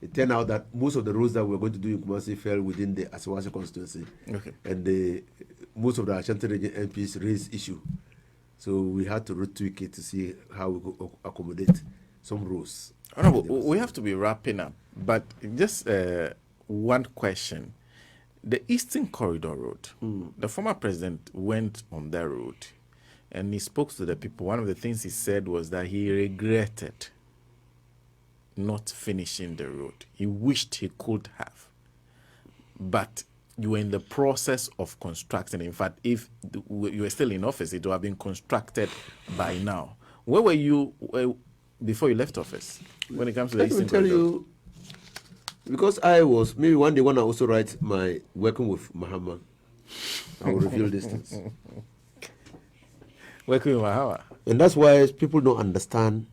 it turned out that most of the roads that we were going to do in Kumasi fell within the Asawasi constituency. Okay. And most of the Ashanti region MPs raised issue. So we had to retweak it to see how we could accommodate some roads. We have to be wrapping up. But just one question. The Eastern Corridor Road, the former president went on that road and he spoke to the people. One of the things he said was that he regretted not finishing the road. He wished he could have. But you were in the process of constructing. In fact, if you were still in office, it would have been constructed by now. Where were you before you left office when it comes to the Eastern Corridor? Because I was, maybe one day when I also write my working with Mahama, I will reveal these things. Working with Mahama? And that's why people don't understand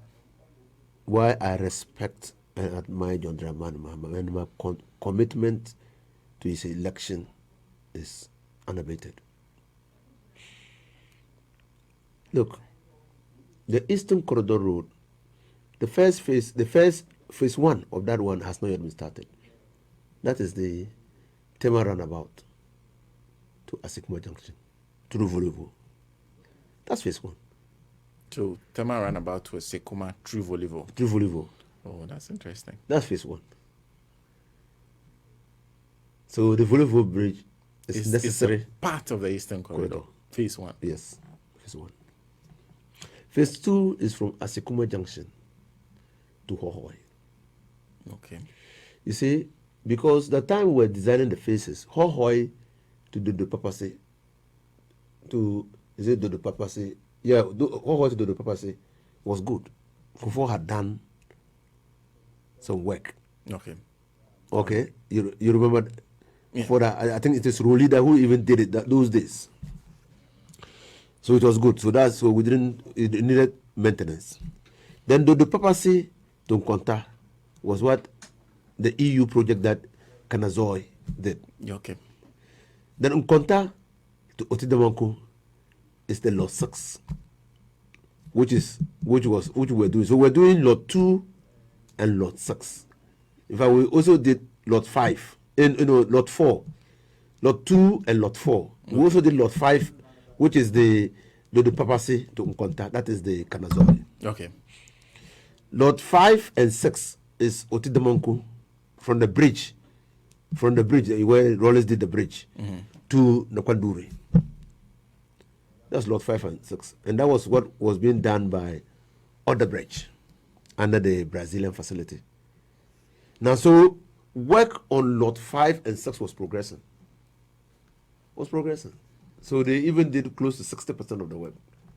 why I respect and admire John Dramani Mahama. And my commitment to his election is unabated. Look, the Eastern Corridor Road, the first phase one of that one has not yet been started. That is the Tema roundabout to Asikuma Junction, through Volivo. That's phase one. So Tema roundabout to Asikuma through Volivo. Through Volivo. Oh, that's interesting. That's phase one. So the Volivo Bridge is necessary. It's part of the Eastern Corridor. Phase one. Yes, phase one. Phase two is from Asikuma Junction to Hohoi. Okay. You see, because the time we were designing the phases, Hohoi to Dodo Papase, Hohoi to Dodo Papase was good. Kufo had done some work. Okay. You remember? Yeah. For that, I think it is Rolida who even did it those days. So it was good. So it needed maintenance. Then Dodo Papase to Nkonta was what the EU project that Kanazoy did. Okay. Then Nkonta to Otidamanko is the lot 6, which we were doing. So we're doing lot 2 and lot 6. In fact, we also did lot 5 and lot 4, lot 2 and lot 4. Okay. We also did lot 5, which is the Papase to Nkonta. That is the Kanazoy. Okay. Lot 5 and 6 is Otidamanko from the bridge where Rollins did the bridge to Nakwanduri. That's lot 5 and 6. And that was what was being done by Other Bridge under the Brazilian facility. Now, so work on lot 5 and 6 was progressing. So they even did close to 60% of the work.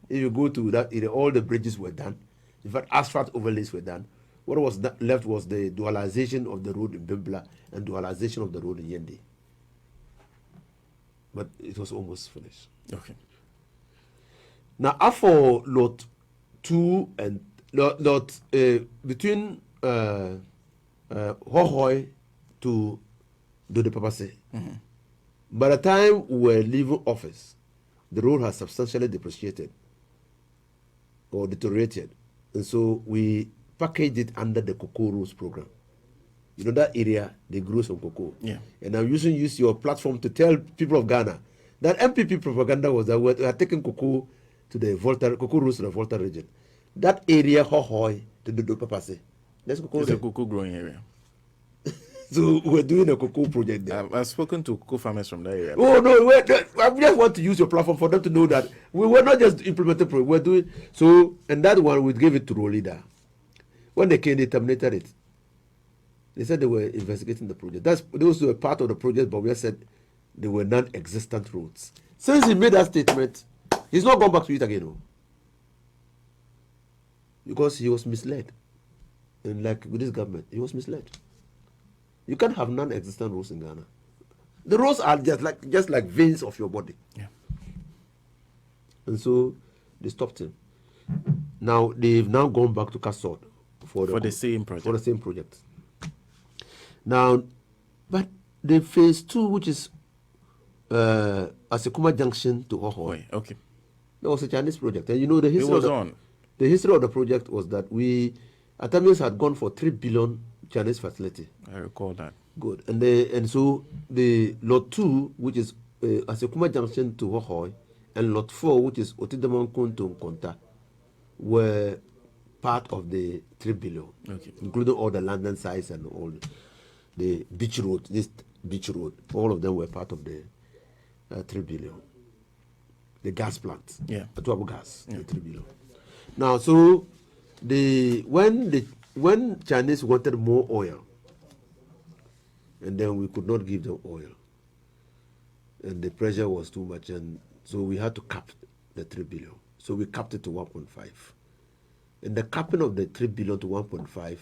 If you go to that area, all the bridges were done. In fact, asphalt overlays were done. What was left was the dualization of the road in Bimbla and dualization of the road in Yendi. But it was almost finished. Okay. Now, after lot 2 and lot between Hohoi to Dodepapase. By the time we were leaving office, the road has substantially depreciated or deteriorated. And so we packaged it under the Cocoa Rules program. You know, that area, they grew some cocoa. Yeah. And I'm use your platform to tell people of Ghana that MPP propaganda was that we are taking cocoa to the Volta, Cocoa Rules to the Volta region. That area, Hohoi, to the Dodepapase. That's cocoa. It's a cocoa growing area. So we're doing a cocoa project there. I've spoken to cocoa farmers from that area. Oh no, I just want to use your platform for them to know that we were not just implementing project, we're doing so. And that one we gave it to Rolida. When they came, they terminated it. They said they were investigating the project. Those were part of the project, but we said they were non-existent roads. Since he made that statement, he's not gone back to it again, no. Because he was misled. And like with this government, he was misled. You can't have non-existent roads in Ghana. The roads are just like veins of your body. Yeah. And so they stopped him. Now they've now gone back to Kasod for the same project. For the same project. Now, but the phase 2, which is Asekuma Junction to Hohoi. Okay. That was a Chinese project. And you know the history the history of the project was that Atamians had gone for 3 billion Chinese facility. I recall that. Good. And so the lot 2, which is Asekuma Junction to Hohoi, and lot 4, which is Otidamankun to Nkonta, were part of the 3 billion, including all the London sites and all the beach road, all of them were part of the 3 billion. The gas plant, Atuabu gas, the 3 billion. Now, so when Chinese wanted more oil, and then we could not give them oil, and the pressure was too much, and so we had to cap the 3 billion. So we capped it to 1.5. And the capping of the 3 billion to 1.5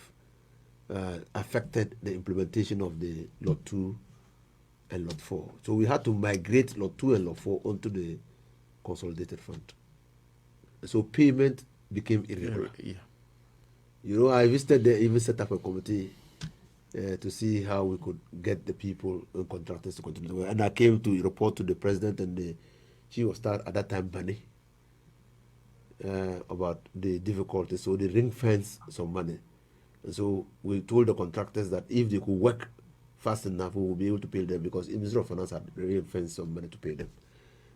affected the implementation of the lot 2 and lot 4. So we had to migrate lot 2 and lot 4 onto the consolidated fund. So payment became irregular. Yeah. You know, I visited there, even set up a committee to see how we could get the people and contractors to continue the work. And I came to report to the president and the chief of staff at that time, Bani, about the difficulties. So they ring fence some money. And so we told the contractors that if they could work fast enough, we would be able to pay them, because the Ministry of Finance had ring fenced some money to pay them.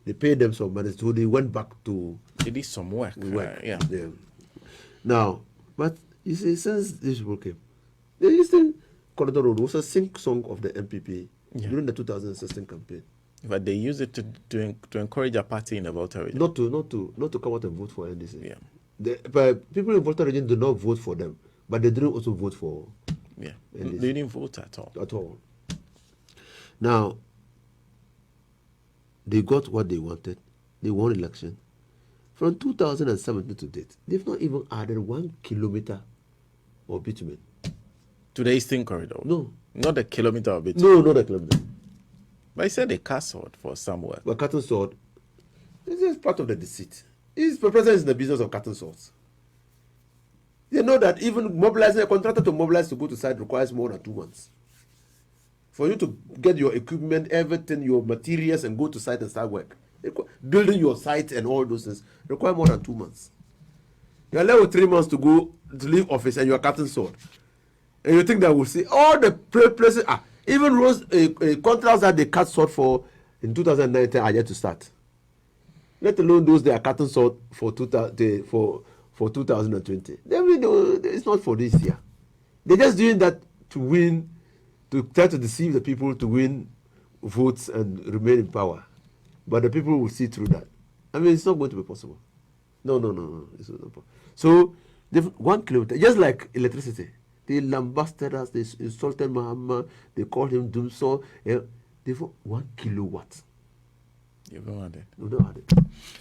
They paid them some money, so they went back to... They did some work. Yeah. Now, but you see, since this people came, the Eastern Corridor Road was a sing song of the MPP during the 2016 campaign. But they use it to encourage a party in the Volta region. Not to come out and vote for NDC. Yeah. But people in Volta region did not vote for them, but they didn't also vote for. Yeah. NDC. They didn't vote at all. At all. Now, they got what they wanted. They won election. From 2017 to date, they've not even added 1 kilometer of bitumen. To the Eastern Corridor? No. Not a kilometer of bitumen? No, not a kilometer. But he said they cast sword for some work. But cutting sword, this is part of the deceit. The president is in the business of cutting swords. They know that even mobilizing a contractor to mobilize to go to site requires more than 2 months. For you to get your equipment, everything, your materials, and go to site and start work, building your site and all those things require more than 2 months. You are left with 3 months to go to leave office, and you are cutting sword, and you think that we'll see all the places. Even those contracts that they cut sword for in 2019 are yet to start. Let alone those they are cutting sword for 2020. It's not for this year. They're just doing that to win, to try to deceive the people, to win votes and remain in power. But the people will see through that. I mean, it's not going to be possible. No. It's not possible. So, 1 kilometer, just like electricity. They lambasted us, they insulted Muhammad, they called him Doomsaw. They for 1 kilowatt. You've not had it. We've not had it.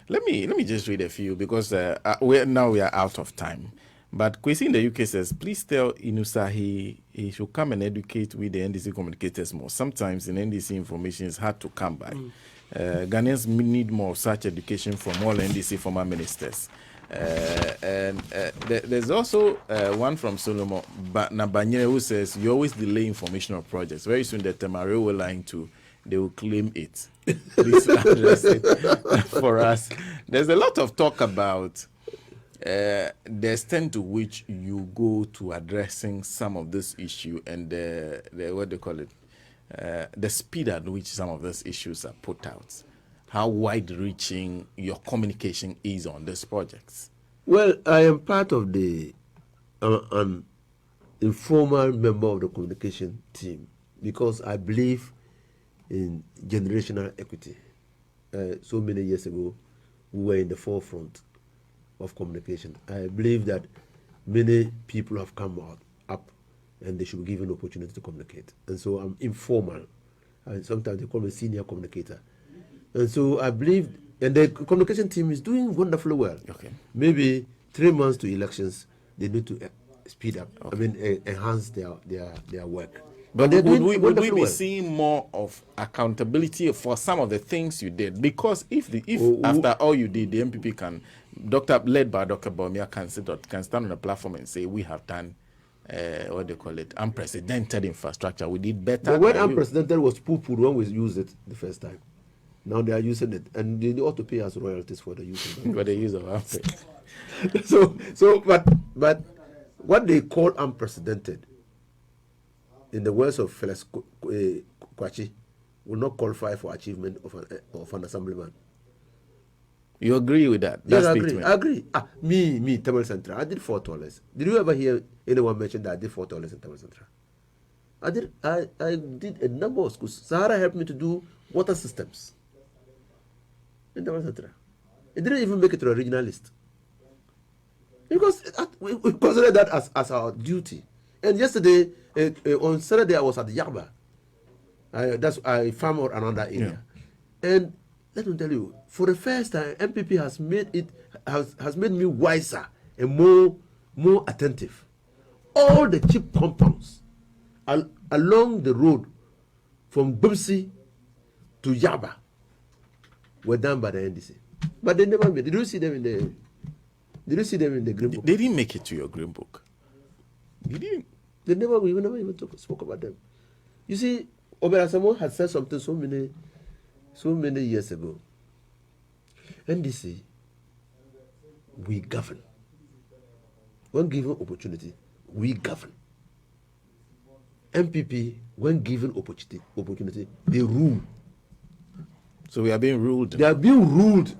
Let me just read a few, because we are out of time. But Kwesi in the UK says, please tell Inusah he should come and educate with the NDC communicators more. Sometimes in NDC information is hard to come by. Ghanaians need more such education from all NDC former ministers. There's also one from Solomon Nabanyere who says, you always delay information on projects. Very soon the Tamale line too, they will claim it. Please address it for us. There's a lot of talk about the extent to which you go to addressing some of this issue and the what they call it, the speed at which some of these issues are put out. How wide-reaching your communication is on these projects? Well, I am part of the an informal member of the communication team because I believe in generational equity. So many years ago, we were in the forefront of communication. I believe that many people have come up and they should be given opportunity to communicate. And so I'm informal. And sometimes they call me senior communicator. And so I believe, and the communication team is doing wonderfully well. Okay. Maybe 3 months to elections, they need to speed up. Okay. I mean, enhance their work. But would we be seeing more of accountability for some of the things you did? Because if after all you did, the MPP can, led by Dr. Bawumia, can stand on a platform and say, we have done what they call it, unprecedented infrastructure. We did better. But when unprecedented was poo-poo when we used it the first time. Now they are using it, and they ought to pay us royalties for the use of it. For the use of it. But what they call unprecedented, in the words of Felix Kwachi, will not qualify for achievement of an assemblyman. You agree with that? Yes, I agree. Me, Tamale Central, I did 4 toilets. Did you ever hear anyone mention that I did 4 toilets in Tamale Central? I did a number of schools. Sahara helped me to do water systems in Tamale Central. It didn't even make it to the regional list. Because we consider that as our duty. And yesterday, on Saturday, I was at Yaba. I farm around that area. Yeah. And let me tell you, for the first time, MPP has made me wiser and more attentive. All the cheap compounds along the road from Bumsi to Yaba were done by the NDC. But they never made. Did you see them in the green book? They didn't make it to your green book. They didn't. We never even spoke about them. You see, Oberasamo had said something so many years ago. NDC, we govern. When given opportunity, we govern. MPP, when given opportunity, they rule. So we are being ruled. They are being ruled.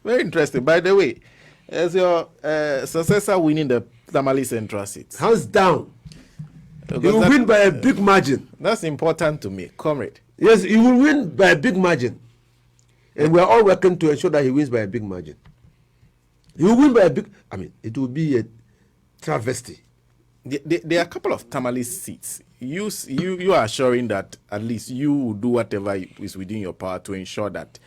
Very interesting. By the way, as your successor winning the Tamale Central seat, hands down, he will win by a big margin. That's important to me, comrade. Yes, he will win by a big margin, and we are all working to ensure that he wins by a big margin. He will win by a big. I mean, it will be a travesty. There are a couple of Tamale seats. You are assuring that at least you will do whatever is within your power to ensure that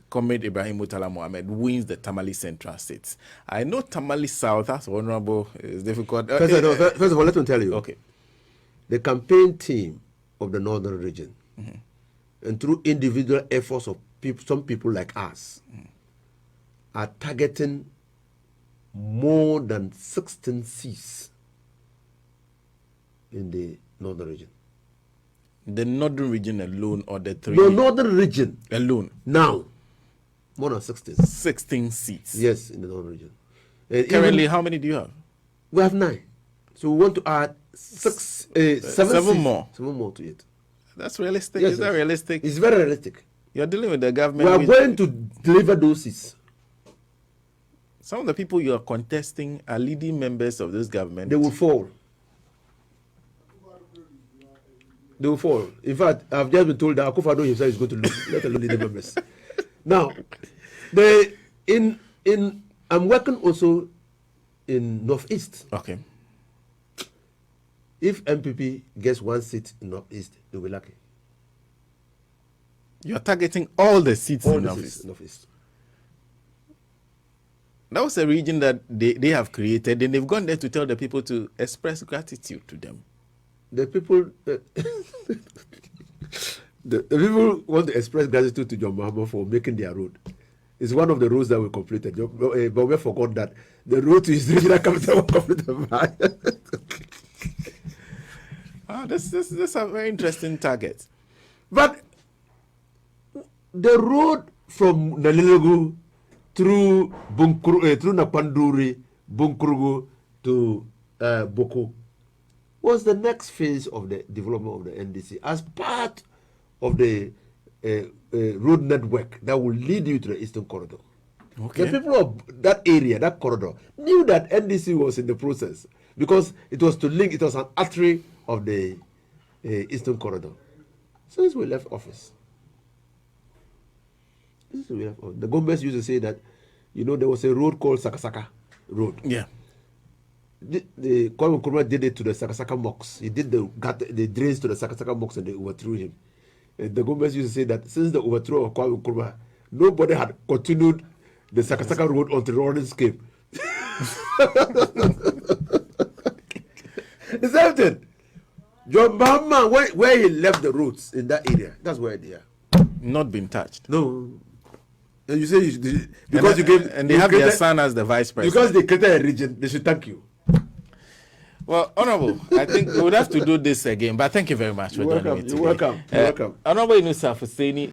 Comrade Ibrahim Murtala Mohammed wins the Tamale Central seats. I know Tamale South, that's vulnerable, it's difficult. First of all, let me tell you. Okay. The campaign team of the Northern region, and through individual efforts of some people like us, are targeting more than 16 seats in the Northern region. The Northern region alone, or the 3? The Northern region alone. Now, more than 16. 16 seats. Yes, in the Northern region. And currently, how many do you have? We have 9. So we want to add 7 more. 7 more to it. That's realistic. Yes, Is that realistic? It's very realistic. You're dealing with the government. We are going to deliver those seats. Some of the people you are contesting are leading members of this government. They will fall. They will fall. In fact, I've just been told that Akufo-Addo himself is going to lose, let alone the members. Now, I'm working also in Northeast. Okay. If MPP gets 1 seat in Northeast, they'll be lucky. You're targeting all the seats in Northeast. That was a region that they have created, and they've gone there to tell the people to express gratitude to them. The people, the people want to express gratitude to John Mahama for making their road. is one of the roads that we completed. But we forgot that the road to his regional capital was completed by. This is a very interesting target. But the road from Nalilogu through through Napanduri, Bunkurugu to Boko was the next phase of the development of the NDC as part of the road network that will lead you to the Eastern Corridor. Okay. The people of that area, that corridor, knew that NDC was in the process because it was to link, it was an artery of the Eastern Corridor. Since we left office, the Gombes used to say that, there was a road called Sakasaka Road. Yeah. The Kwame Nkrumah did it to the Sakasaka mosques. He did the drains to the Sakasaka mosques and they overthrew him. And the Gombes used to say that since the overthrow of Kwame Nkrumah, nobody had continued the Sakasaka road until Lawrence came. The same thing. John Mahama, where he left the roads in that area, that's where they are. Not been touched. No. And you say because you gave, and they have their son as the vice president. Because they created a region, they should thank you. Well, Honorable, I think we would have to do this again, but thank you very much for joining me today. You're welcome. Honorable Inusah Fuseini.